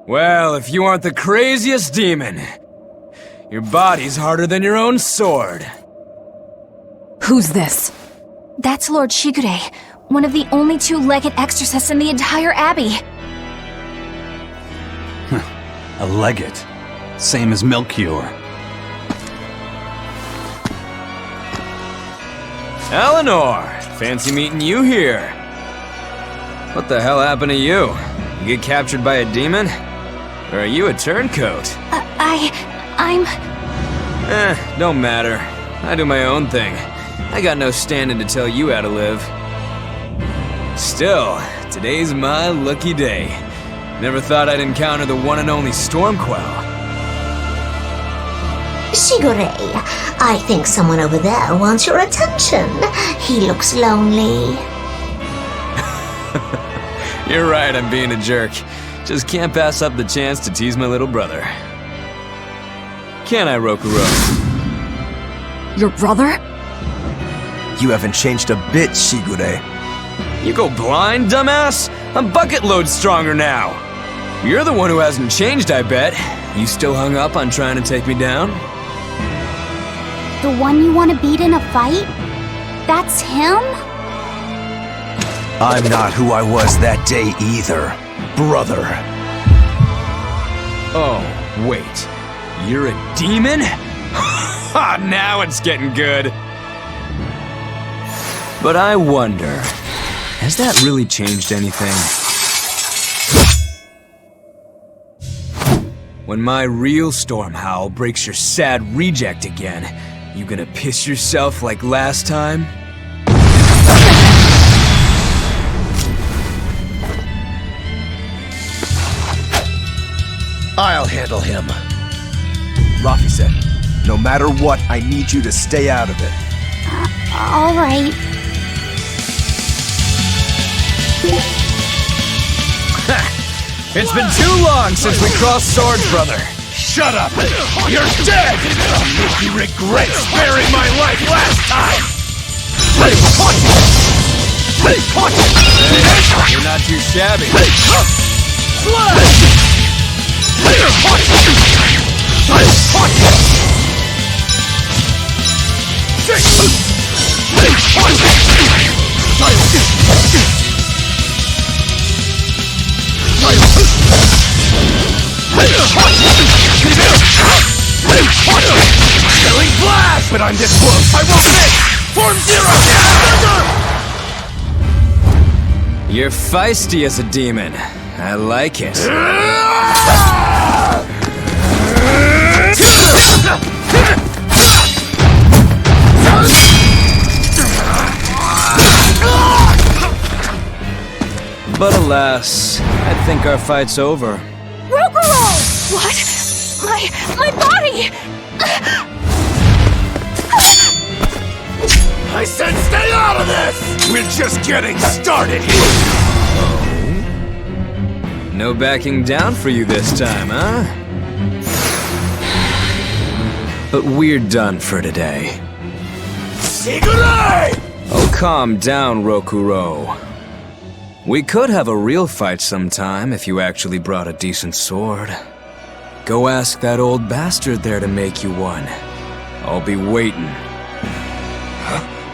Well, if you aren't the craziest demon, your body's harder than your own sword. Who's this? That's Lord Shigure, one of the only two-legged exorcists in the entire abbey. A legate. Same as Melchior. Eleanor! Fancy meeting you here. What the hell happened to you? You get captured by a demon? Or are you a turncoat? I'm... Don't matter. I do my own thing. I got no standing to tell you how to live. Still, today's my lucky day. Never thought I'd encounter the one and only Stormquell. Shigure, I think someone over there wants your attention. He looks lonely. You're right, I'm being a jerk. Just can't pass up the chance to tease my little brother. Can I, Rokuro? Your brother? You haven't changed a bit, Shigure. You go blind, dumbass? I'm bucket load stronger now. You're the one who hasn't changed, I bet. You still hung up on trying to take me down? The one you want to beat in a fight? That's him? I'm not who I was that day either, brother. Oh, wait. You're a demon? Ha! Now it's getting good. But I wonder, has that really changed anything? When my real storm howl breaks your sad reject again, you gonna piss yourself like last time? I'll handle him. Rafi said, no matter what, I need you to stay out of it. All right. It's been too long since we crossed swords, brother. Shut up! You're dead! I'll make you regret sparing my life last time! Hey, you're not too shabby. Killing flash! But I'm this close! I won't miss! Form zero! You're feisty as a demon. I like it. But alas, I think our fight's over. Rokuro! What? My body! I said stay out of this! We're just getting started here! No backing down for you this time, huh? But we're done for today. Shigure! Oh, calm down, Rokuro. We could have a real fight sometime if you actually brought a decent sword. Go ask that old bastard there to make you one. I'll be waiting.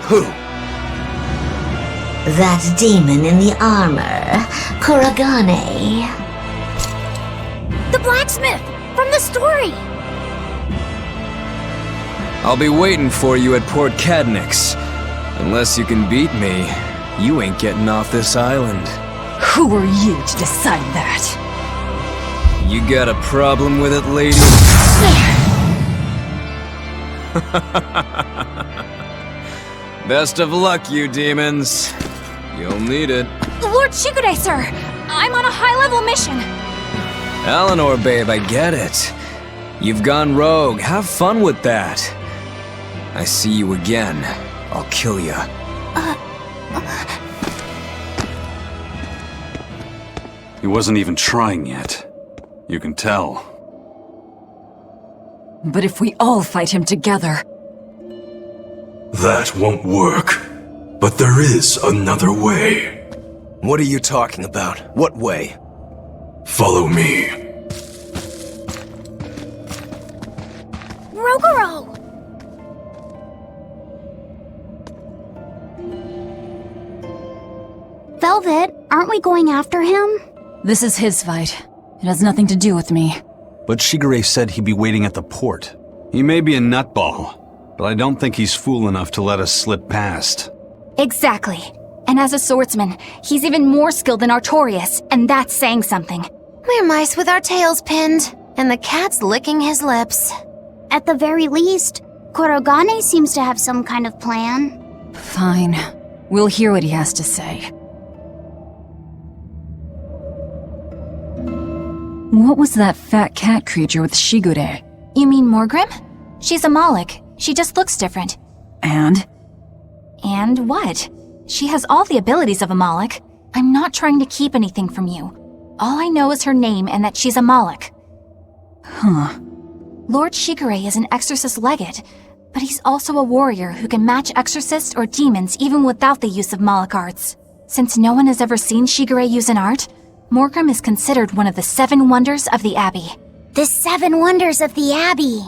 Who? That demon in the armor, Kuragane. The blacksmith from the story. I'll be waiting for you at Port Cadnix. Unless you can beat me, you ain't getting off this island. Who are you to decide that? You got a problem with it, lady? Best of luck, you demons. You'll need it. Lord Shigure, sir! I'm on a high-level mission! Eleanor, babe, I get it. You've gone rogue. Have fun with that. I see you again. I'll kill you. He wasn't even trying yet. You can tell. But if we all fight him together... That won't work. But there is another way. What are you talking about? What way? Follow me. Rogoro! Velvet, aren't we going after him? This is his fight. It has nothing to do with me. But Shigure said he'd be waiting at the port. He may be a nutball, but I don't think he's fool enough to let us slip past. Exactly. And as a swordsman, he's even more skilled than Artorias, and that's saying something. We're mice with our tails pinned, and the cat's licking his lips. At the very least, Korogane seems to have some kind of plan. Fine. We'll hear what he has to say. What was that fat cat creature with Shigure? You mean Morgrim? She's a Moloch. She just looks different. And? And what? She has all the abilities of a Moloch. I'm not trying to keep anything from you. All I know is her name and that she's a Moloch. Huh. Lord Shigure is an exorcist legate, but he's also a warrior who can match exorcists or demons even without the use of Moloch arts. Since no one has ever seen Shigure use an art, Morgrim is considered one of the 7 wonders of the Abbey. The 7 wonders of the Abbey.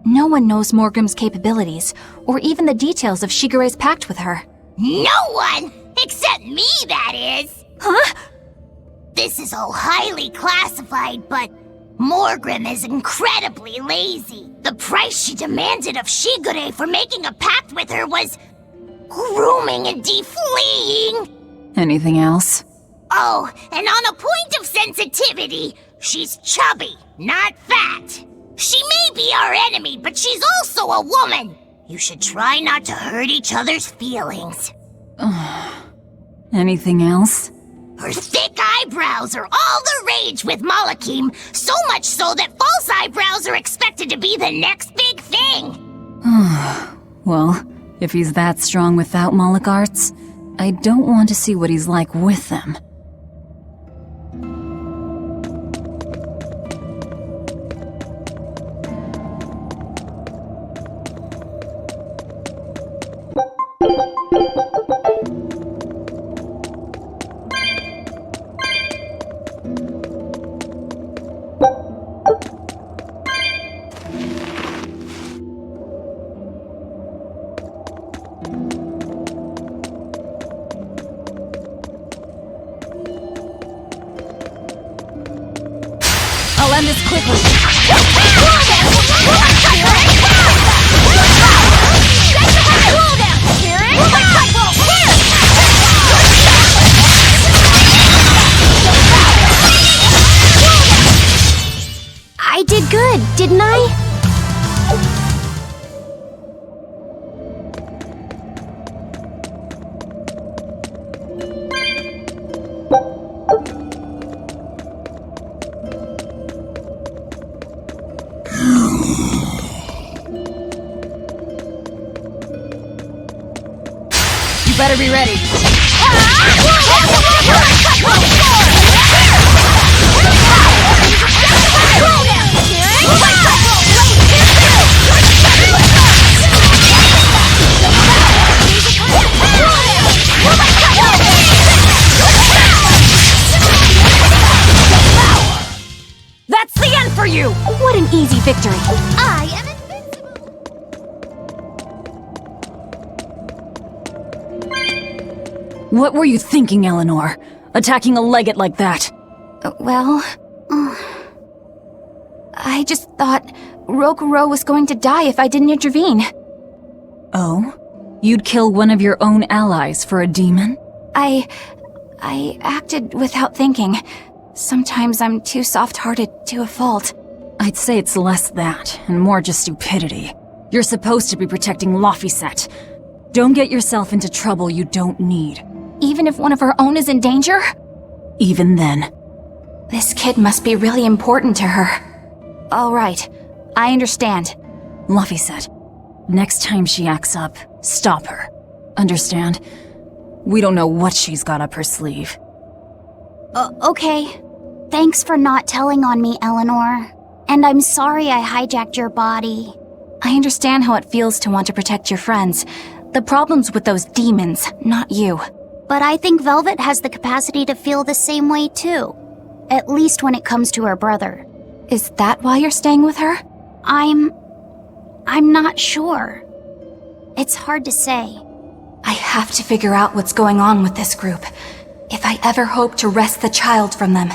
No one knows Morgrim's capabilities, or even the details of Shigure's pact with her. No one! Except me, that is! Huh? This is all highly classified, but Morgrim is incredibly lazy. The price she demanded of Shigure for making a pact with her was grooming and defleeing. Anything else? Oh, and on a point of sensitivity, she's chubby, not fat. She may be our enemy, but she's also a woman. You should try not to hurt each other's feelings. Anything else? Her thick eyebrows are all the rage with Malakim, so much so that false eyebrows are expected to be the next big thing. Well, if he's that strong without Moloch arts, I don't want to see what he's like with them. I'll end this quickly. I did good, didn't I? You better be ready. That's the end for you! What an easy victory. I am invincible. What were you thinking, Eleanor? Attacking a legate like that? I just thought Rokuro was going to die if I didn't intervene. Oh? You'd kill one of your own allies for a demon? I acted without thinking. Sometimes I'm too soft-hearted to a fault. I'd say it's less that, and more just stupidity. You're supposed to be protecting Laphicet. Don't get yourself into trouble you don't need. even if one of her own is in danger? Even then. This kid must be really important to her. All right, I understand. Laphicet, next time she acts up, stop her. Understand? We don't know what she's got up her sleeve. Okay. Thanks for not telling on me, Eleanor. And I'm sorry I hijacked your body. I understand how it feels to want to protect your friends. The problem's with those demons, not you. But I think Velvet has the capacity to feel the same way too. At least when it comes to her brother. Is that why you're staying with her? I'm not sure. It's hard to say. I have to figure out what's going on with this group, if I ever hope to wrest the child from them.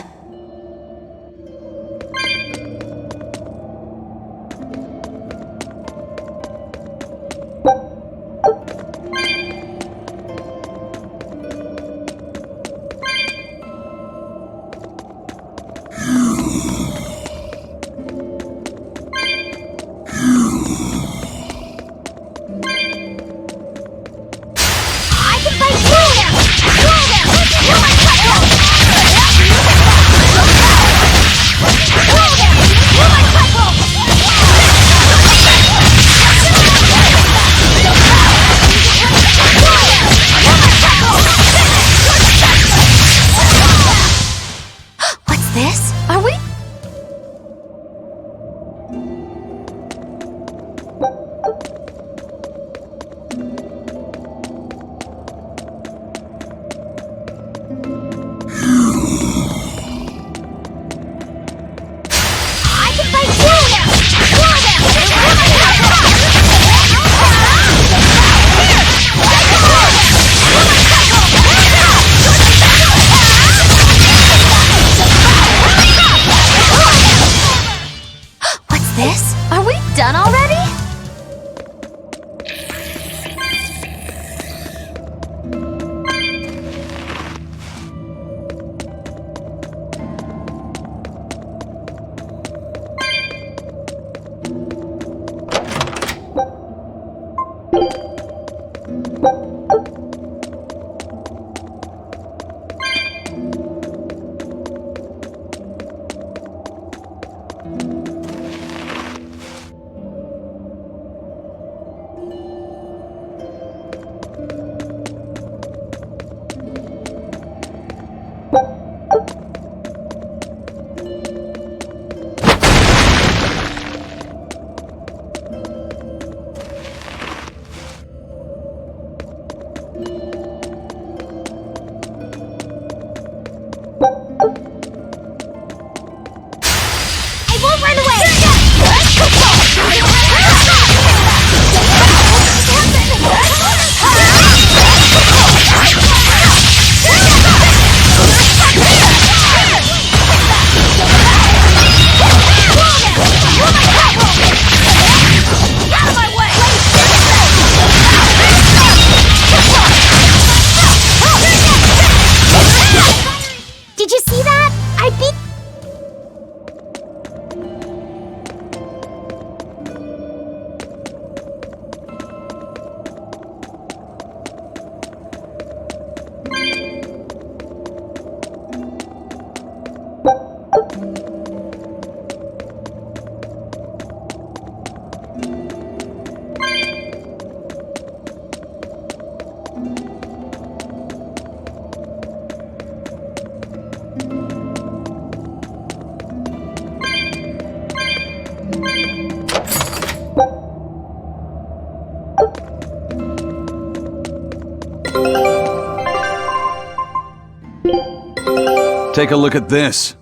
Take a look at this.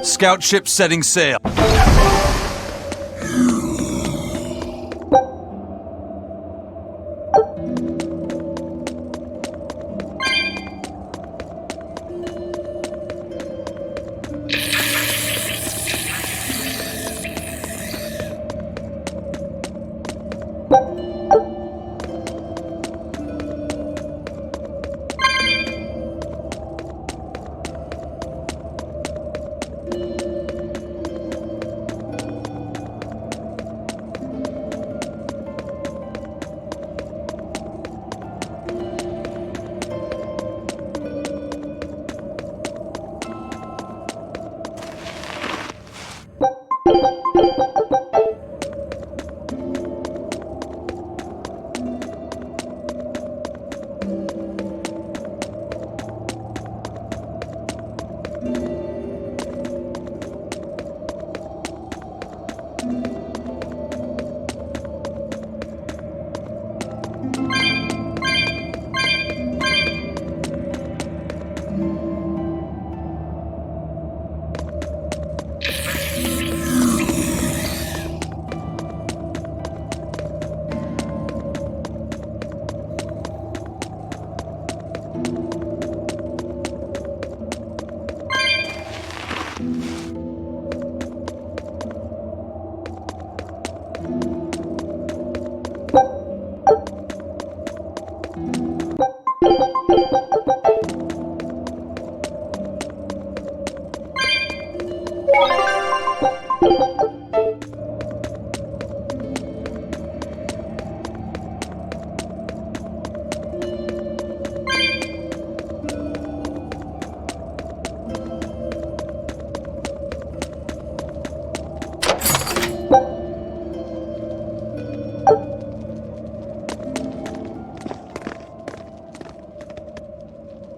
Scout ship setting sail.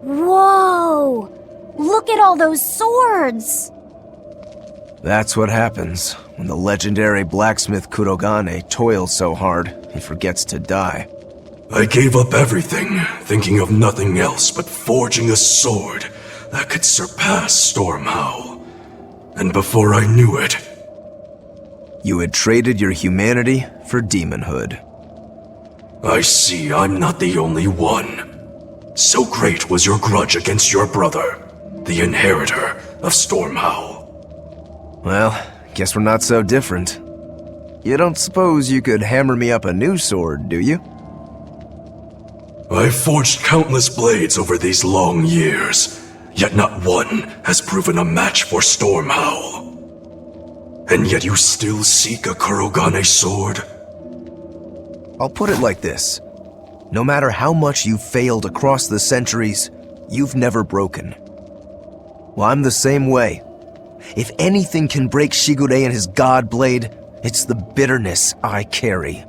Whoa! Look at all those swords! That's what happens when the legendary blacksmith Kurogane toils so hard he forgets to die. I gave up everything, thinking of nothing else but forging a sword that could surpass Stormhowl. And before I knew it... You had traded your humanity for demonhood. I see I'm not the only one. So great was your grudge against your brother, the inheritor of Stormhowl. Well, guess we're not so different. You don't suppose you could hammer me up a new sword, do you? I've forged countless blades over these long years, yet not one has proven a match for Stormhowl. And yet you still seek a Kurogane sword? I'll put it like this. No matter how much you've failed across the centuries, you've never broken. Well, I'm the same way. If anything can break Shigure and his god blade, it's the bitterness I carry.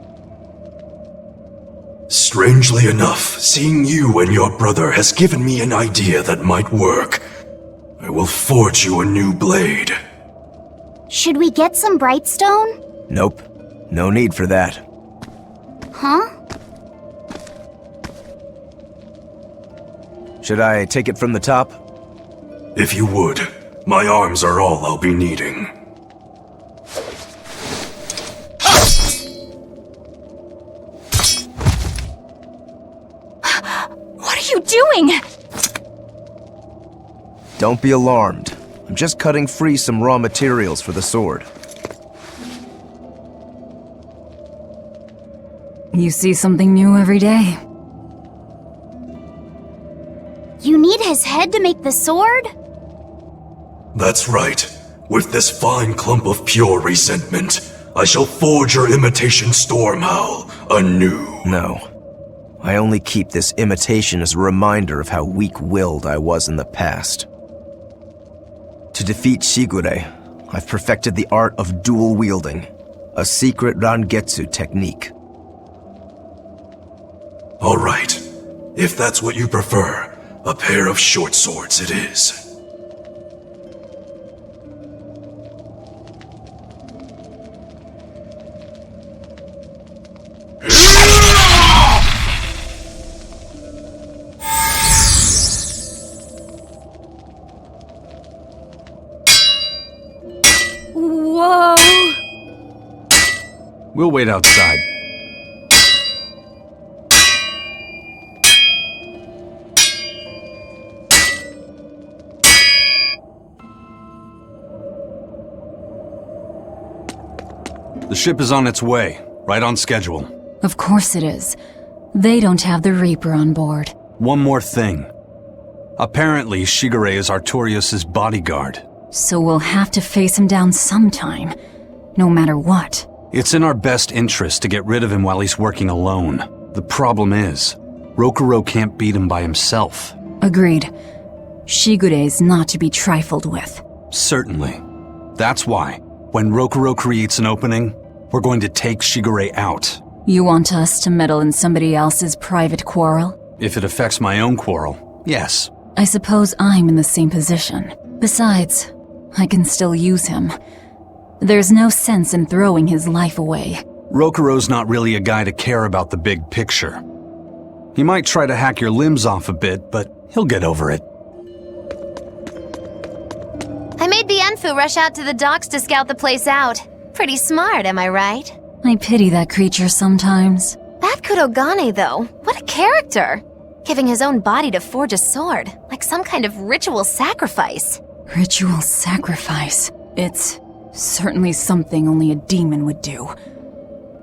Strangely enough, seeing you and your brother has given me an idea that might work. I will forge you a new blade. Should we get some Brightstone? Nope. No need for that. Huh? Should I take it from the top? If you would. My arms are all I'll be needing. What are you doing? Don't be alarmed. I'm just cutting free some raw materials for the sword. You see something new every day. You need his head to make the sword? That's right. With this fine clump of pure resentment, I shall forge your imitation Stormhowl anew. No. I only keep this imitation as a reminder of how weak-willed I was in the past. To defeat Shigure, I've perfected the art of dual wielding, a secret Rangetsu technique. All right. If that's what you prefer, a pair of short swords it is. Whoa! We'll wait outside. The ship is on its way, right on schedule. Of course it is. They don't have the Reaper on board. One more thing. Apparently, Shigure is Artorius' bodyguard. So we'll have to face him down sometime, no matter what. It's in our best interest to get rid of him while he's working alone. The problem is, Rokuro can't beat him by himself. Agreed. Shigure is not to be trifled with. Certainly. That's why, when Rokuro creates an opening, we're going to take Shigure out. You want us to meddle in somebody else's private quarrel? If it affects my own quarrel, yes. I suppose I'm in the same position. Besides, I can still use him. There's no sense in throwing his life away. Rokuro's not really a guy to care about the big picture. He might try to hack your limbs off a bit, but he'll get over it. I made the Enfu rush out to the docks to scout the place out. Pretty smart, am I right? I pity that creature sometimes. That Kurogane, though, what a character! Giving his own body to forge a sword, like some kind of ritual sacrifice. Ritual sacrifice. It's certainly something only a demon would do.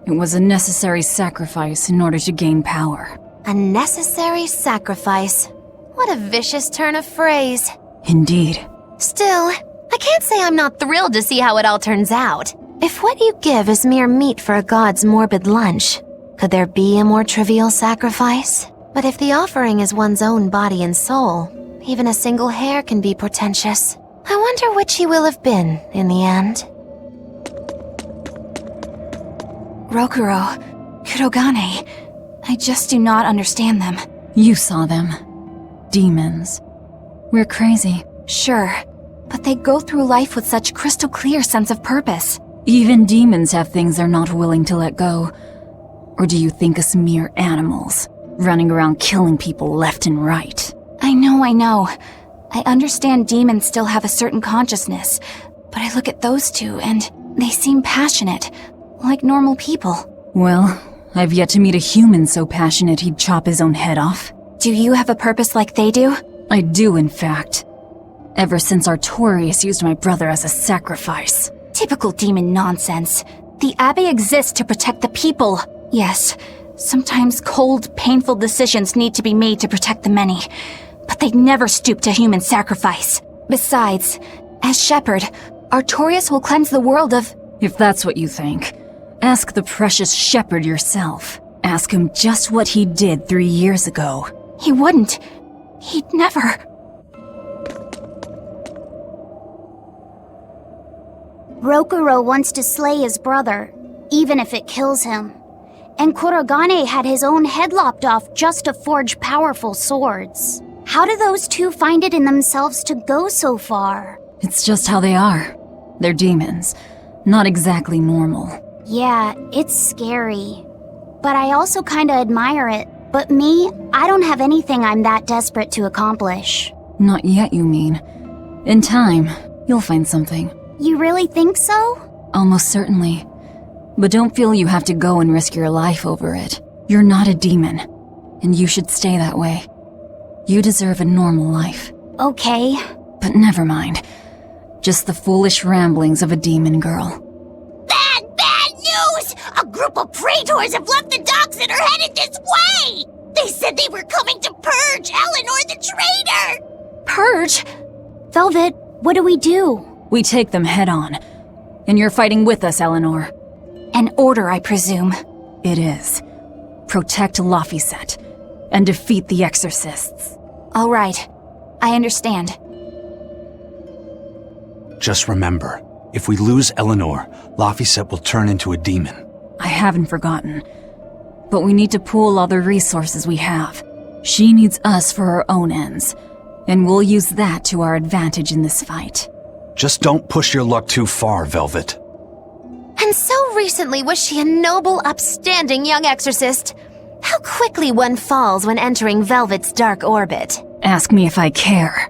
It was a necessary sacrifice in order to gain power. A necessary sacrifice. What a vicious turn of phrase. Indeed. Still, I can't say I'm not thrilled to see how it all turns out. If what you give is mere meat for a god's morbid lunch, could there be a more trivial sacrifice? But if the offering is one's own body and soul, even a single hair can be portentous. I wonder which he will have been in the end. Rokuro, Kurogane, I just do not understand them. You saw them. Demons. We're crazy. Sure, but they go through life with such crystal clear sense of purpose. Even demons have things they're not willing to let go. Or do you think us mere animals, running around killing people left and right? I know. I understand demons still have a certain consciousness, but I look at those two and they seem passionate, like normal people. Well, I've yet to meet a human so passionate he'd chop his own head off. Do you have a purpose like they do? I do, in fact. Ever since Artorius used my brother as a sacrifice. Typical demon nonsense. The Abbey exists to protect the people. Yes, sometimes cold, painful decisions need to be made to protect the many, but they'd never stoop to human sacrifice. Besides, as shepherd, Artorius will cleanse the world of— If that's what you think, ask the precious shepherd yourself. Ask him just what he did 3 years ago. He wouldn't. He'd never. Rokuro wants to slay his brother, even if it kills him. And Kurogane had his own head lopped off just to forge powerful swords. How do those two find it in themselves to go so far? It's just how they are. They're demons. Not exactly normal. Yeah, it's scary. But I also kinda admire it. But me, I don't have anything I'm that desperate to accomplish. Not yet, you mean. In time, you'll find something. You really think so? Almost certainly. But don't feel you have to go and risk your life over it. You're not a demon, and you should stay that way. You deserve a normal life. Okay. But never mind. Just the foolish ramblings of a demon girl. Bad news! A group of praetors have left the docks and are headed this way! They said they were coming to purge Eleanor the traitor! Purge? Velvet, what do we do? We take them head on. And you're fighting with us, Eleanor. An order, I presume. It is. Protect Laphicet and defeat the exorcists. All right. I understand. Just remember, if we lose Eleanor, Laphicet will turn into a demon. I haven't forgotten. But we need to pool all the resources we have. She needs us for her own ends, and we'll use that to our advantage in this fight. Just don't push your luck too far, Velvet. And so recently was she a noble, upstanding young exorcist. How quickly one falls when entering Velvet's dark orbit. Ask me if I care.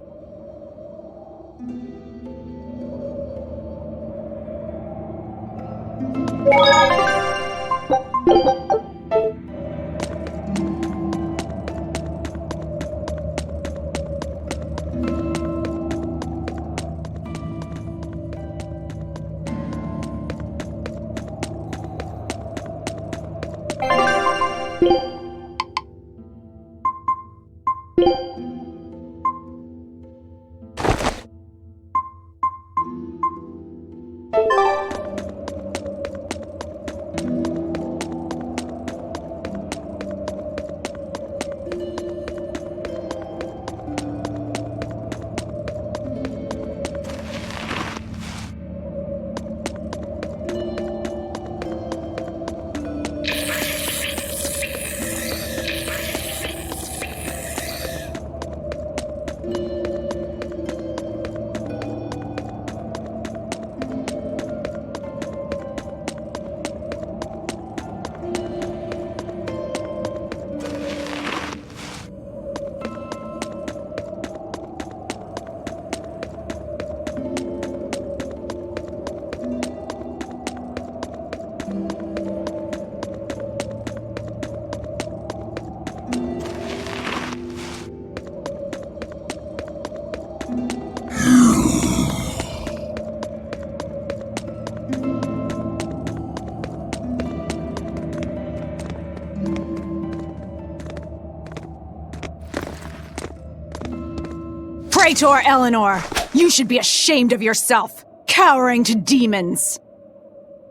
Traitor Eleanor! You should be ashamed of yourself, cowering to demons.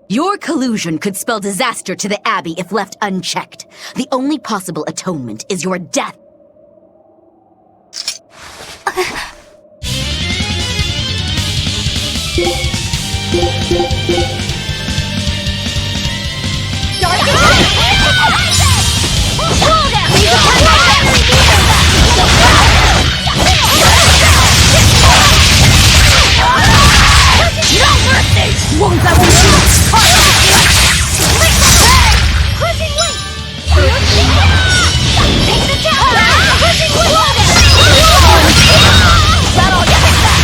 Your collusion could spell disaster to the Abbey if left unchecked. The only possible atonement is your death. Won't that be Crushing weight! Take the tower! Crushing weight! That'll get it back!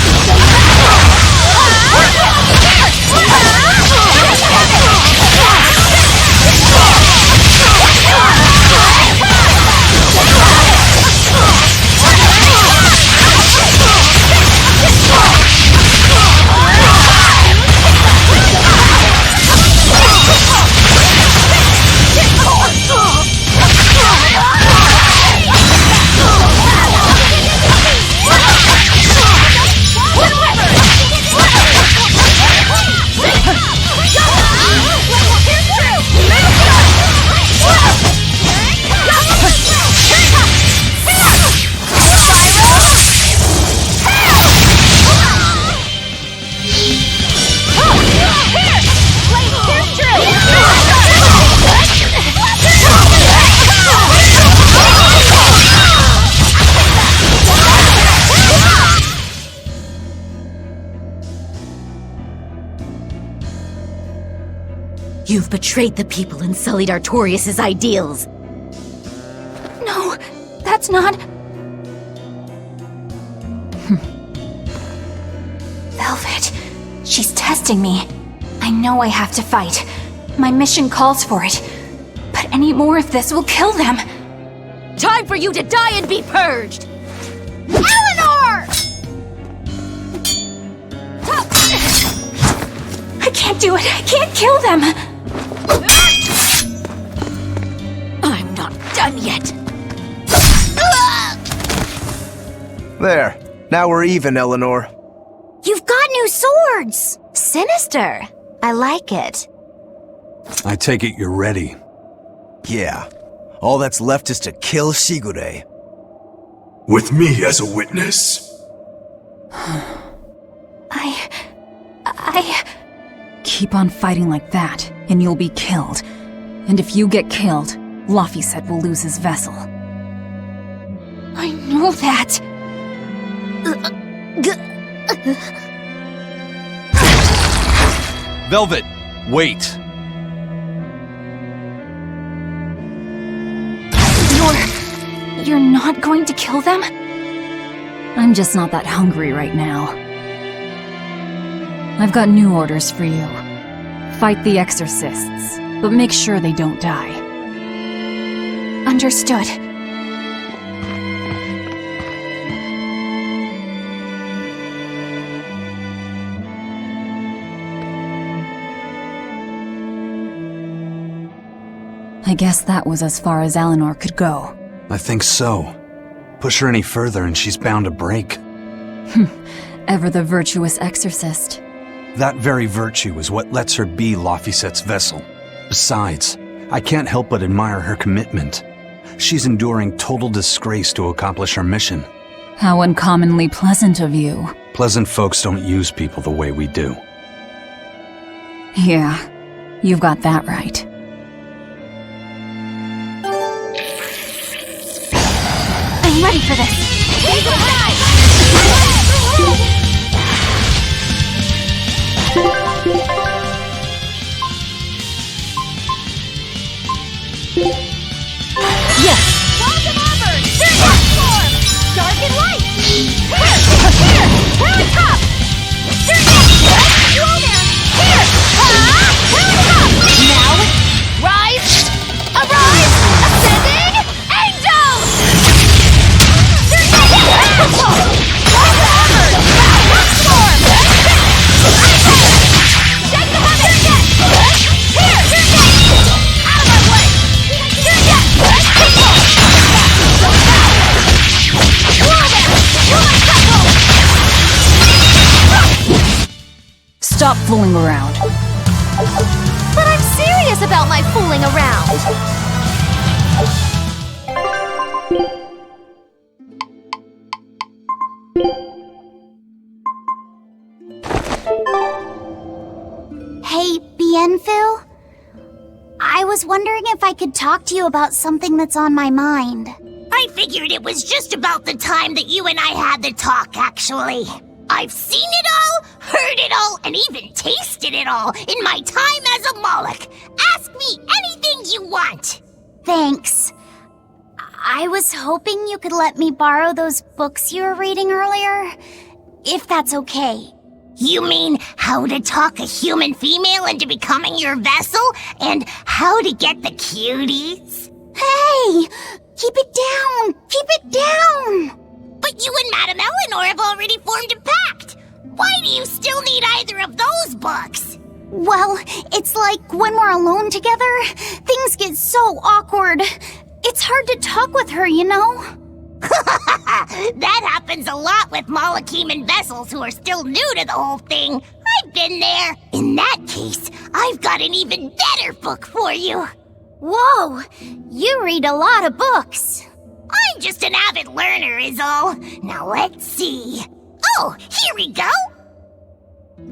You've betrayed the people and sullied Artorias' ideals. No, that's not... Velvet, she's testing me. I know I have to fight. My mission calls for it. But any more of this will kill them. Time for you to die and be purged! Eleanor! I can't do it. I can't kill them. I'm not done yet. There. Now we're even, Eleanor. You've got new swords! Sinister. I like it. I take it you're ready. Yeah. All that's left is to kill Shigure. With me as a witness. Keep on fighting like that, and you'll be killed. And if you get killed, Laphicet will lose his vessel. I know that. Velvet, wait. You're not going to kill them? I'm just not that hungry right now. I've got new orders for you. Fight the exorcists, but make sure they don't die. Understood. I guess that was as far as Eleanor could go. I think so. Push her any further and she's bound to break. Ever the virtuous exorcist. That very virtue is what lets her be Laphicet's vessel. Besides, I can't help but admire her commitment. She's enduring total disgrace to accomplish her mission. How uncommonly pleasant of you. Pleasant folks don't use people the way we do. Yeah, you've got that right. I'm ready for this. Yes! Welcome over! Serious form! Dark and light! Here! On top! Serious! Slow down! Here! On top! Now, rise! Arise! Ascending! Angel! Serious! Welcome over! Dark form! Take the heaven! Here! Out of my way! People! stop fooling around. But I'm serious about my fooling around. Hey, Bienfu? I was wondering if I could talk to you about something that's on my mind. I figured it was just about the time that you and I had the talk, actually. I've seen it all, heard it all, and even tasted it all in my time as a Moloch. Ask me anything you want. Thanks. I was hoping you could let me borrow those books you were reading earlier, if that's okay. You mean how to talk a human female into becoming your vessel, and how to get the cuties? Hey! Keep it down! Keep it down! But you and Madame Eleanor have already formed a pact. Why do you still need either of those books? Well, it's like when we're alone together, things get so awkward. It's hard to talk with her, you know? That happens a lot with Molocheman vessels who are still new to the whole thing. I've been there. In that case, I've got an even better book for you. Whoa! You read a lot of books. I'm just an avid learner is all. Now let's see. Oh, here we go.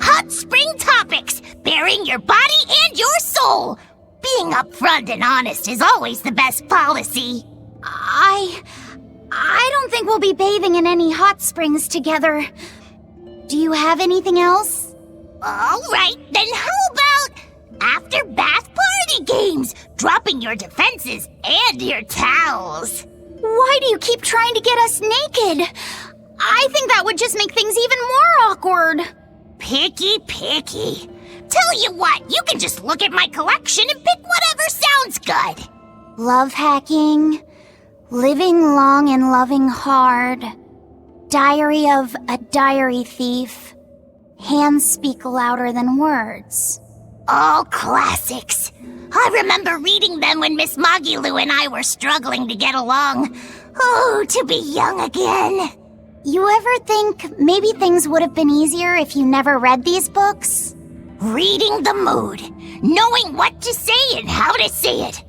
Hot Spring Topics, Bearing Your Body and Your Soul. Being upfront and honest is always the best policy. I don't think we'll be bathing in any hot springs together. Do you have anything else? All right, then how about after bath party games, dropping your defenses and your towels? Why do you keep trying to get us naked? I think that would just make things even more awkward. Picky. Tell you what, you can just look at my collection and pick whatever sounds good. Love hacking, living long and loving hard, diary of a diary thief, hands speak louder than words. All classics. I remember reading them when Miss Magilu and I were struggling to get along. Oh, to be young again. You ever think maybe things would have been easier if you never read these books? Reading the mood, knowing what to say and how to say it.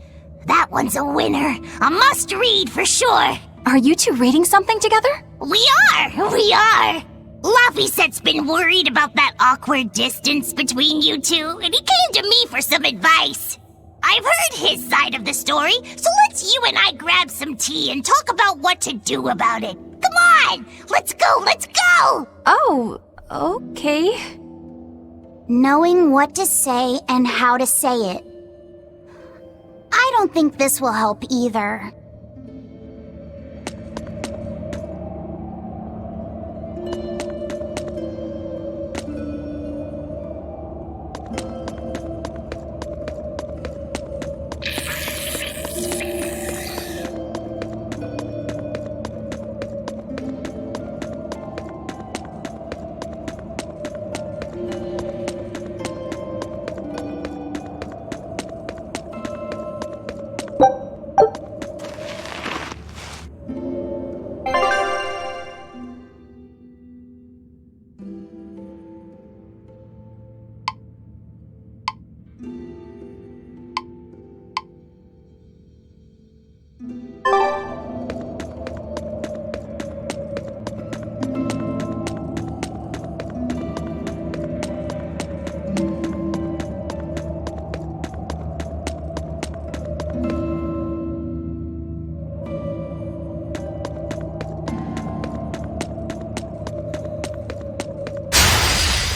That one's a winner. A must-read for sure. Are you two reading something together? We are. Laphicet's been worried about that awkward distance between you two, and he came to me for some advice. I've heard his side of the story, so let's you and I grab some tea and talk about what to do about it. Come on! Let's go! Oh, okay. Knowing what to say and how to say it. I don't think this will help either.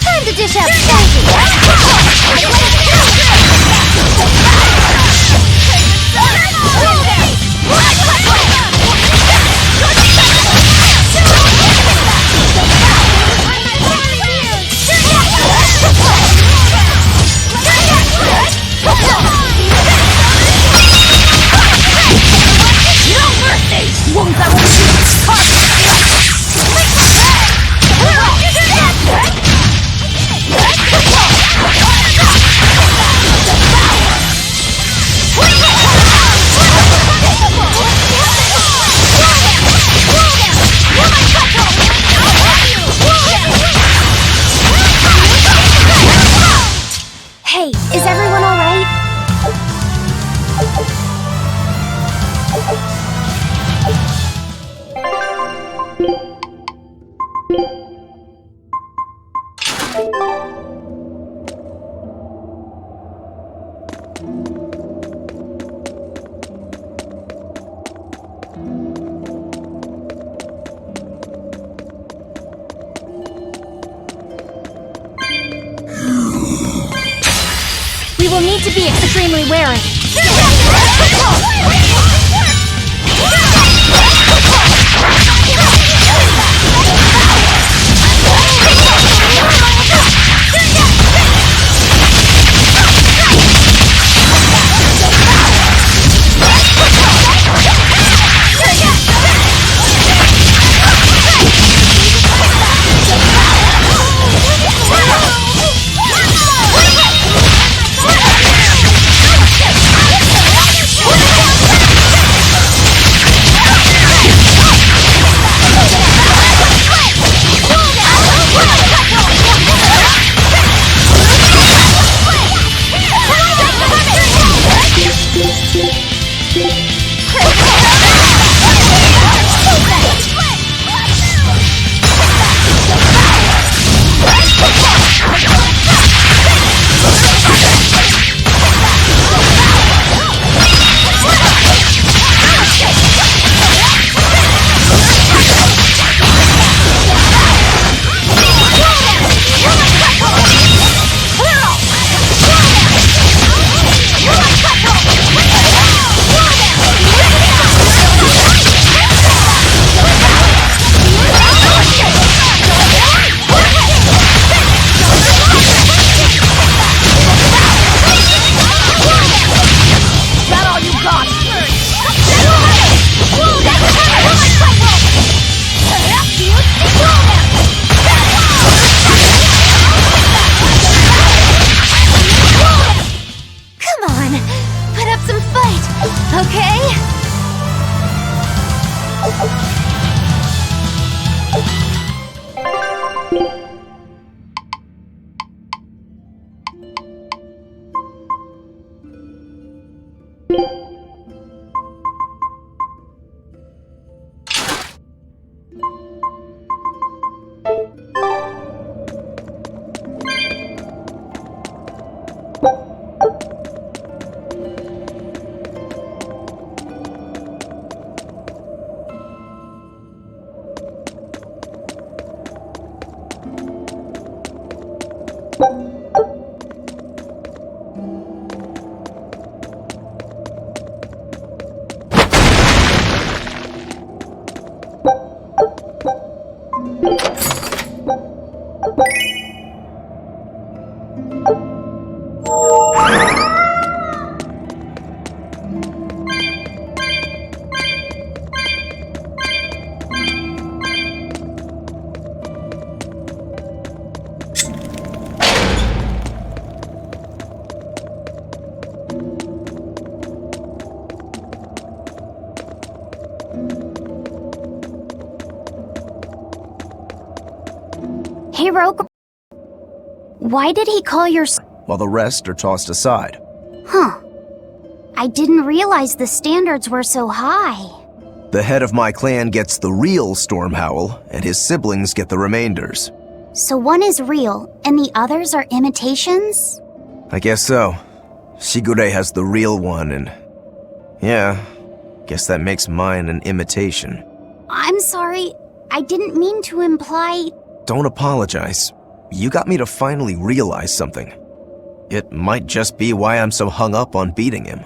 Time to dish out Hey, is everyone alright? We will need to be extremely wary. Hey, Rogue. Why did he call your... While the rest are tossed aside. Huh. I didn't realize the standards were so high. The head of my clan gets the real Storm Howl, and his siblings get the remainders. So one is real, and the others are imitations? I guess so. Shigure has the real one, and... yeah, guess that makes mine an imitation. I'm sorry. I didn't mean to imply... Don't apologize. You got me to finally realize something. It might just be why I'm so hung up on beating him.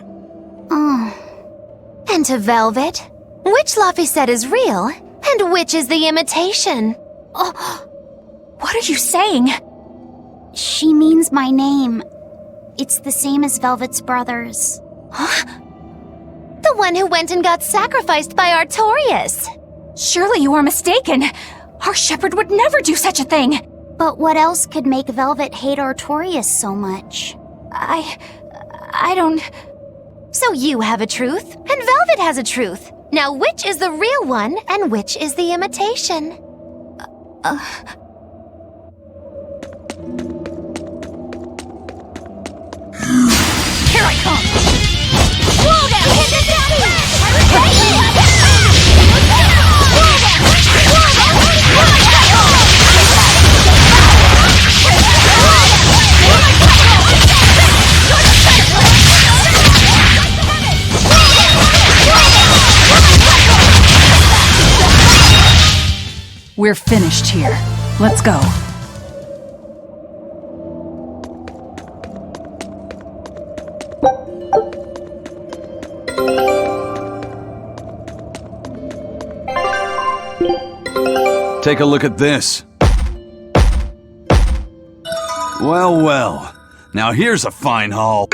And to Velvet, which Laphicet is real, and which is the imitation? What are you saying? She means my name. It's the same as Velvet's brothers. The one who went and got sacrificed by Artorias. Surely you are mistaken. Our shepherd would never do such a thing. But what else could make Velvet hate Artorias so much? I don't... So you have a truth, and Velvet has a truth. Now which is the real one, and which is the imitation? We're finished here. Let's go. Take a look at this. Well, well. Now here's a fine haul.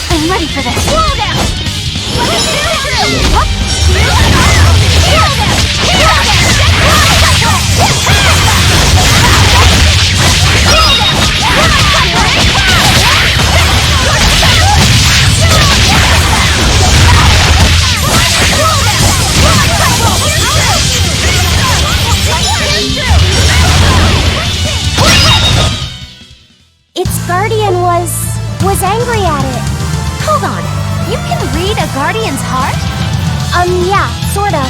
I'm ready for this. Slow down! Let me see it through! What? Its guardian was angry at it. Hold on. You can read a guardian's heart? Yeah, sort of.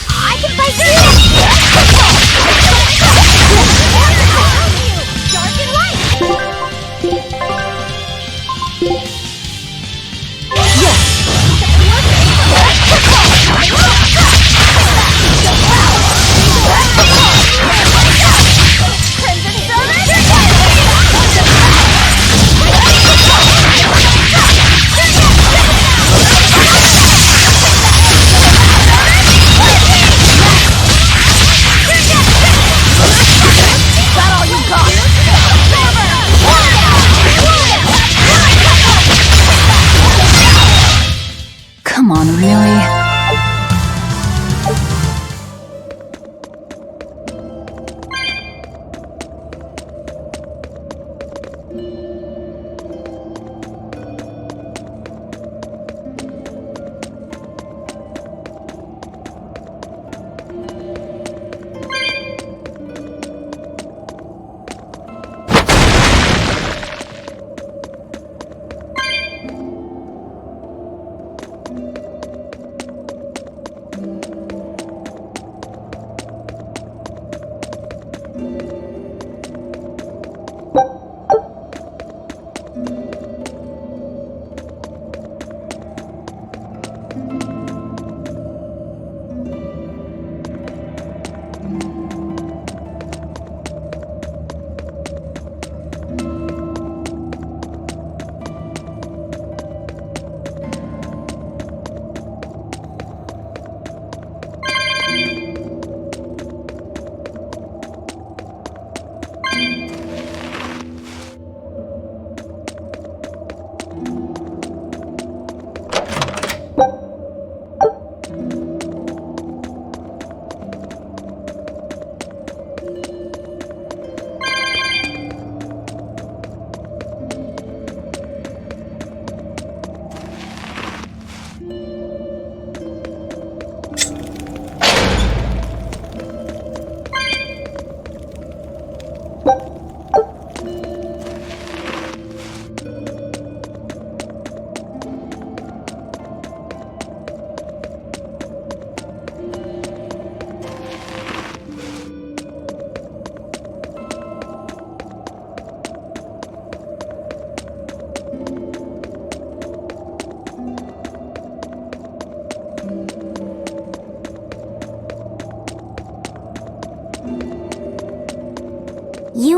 I can fight through it! Dark and light!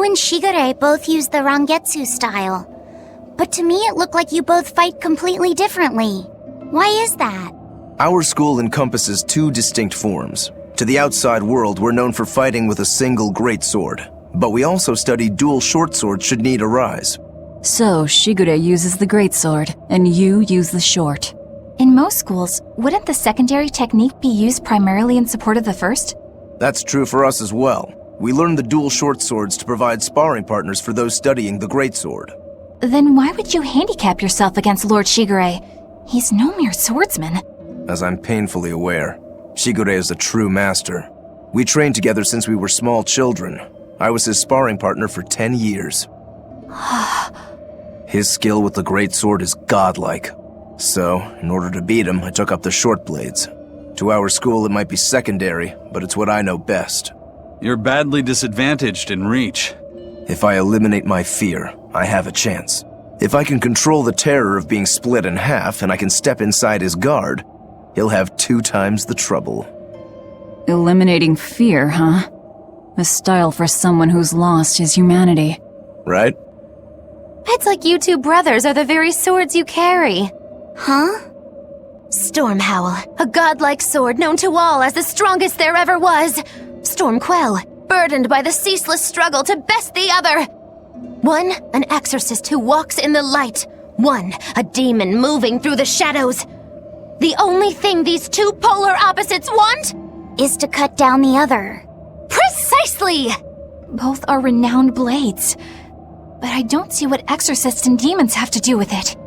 and Shigure both use the Rangetsu style. But to me it looked like you both fight completely differently. Why is that? Our school encompasses two distinct forms. To the outside world, we're known for fighting with a single greatsword. But we also study dual short swords should need arise. So, Shigure uses the greatsword, and you use the short. In most schools, wouldn't the secondary technique be used primarily in support of the first? That's true for us as well. We learn the dual short swords to provide sparring partners for those studying the greatsword. Then why would you handicap yourself against Lord Shigure? He's no mere swordsman. As I'm painfully aware, Shigure is a true master. We trained together since we were small children. I was his sparring partner for 10 years. His skill with the greatsword is godlike. So, in order to beat him, I took up the short blades. To our school, it might be secondary, but it's what I know best. You're badly disadvantaged in reach. If I eliminate my fear, I have a chance. If I can control the terror of being split in half and I can step inside his guard, he'll have 2 times the trouble. Eliminating fear, huh? A style for someone who's lost his humanity. Right? It's like you two brothers are the very swords you carry. Huh? Stormhowl, a godlike sword known to all as the strongest there ever was. Stormquell, burdened by the ceaseless struggle to best the other. One, an exorcist who walks in the light. One, a demon moving through the shadows. The only thing these two polar opposites want Is to cut down the other. Precisely! Both are renowned blades. But I don't see what exorcists and demons have to do with it.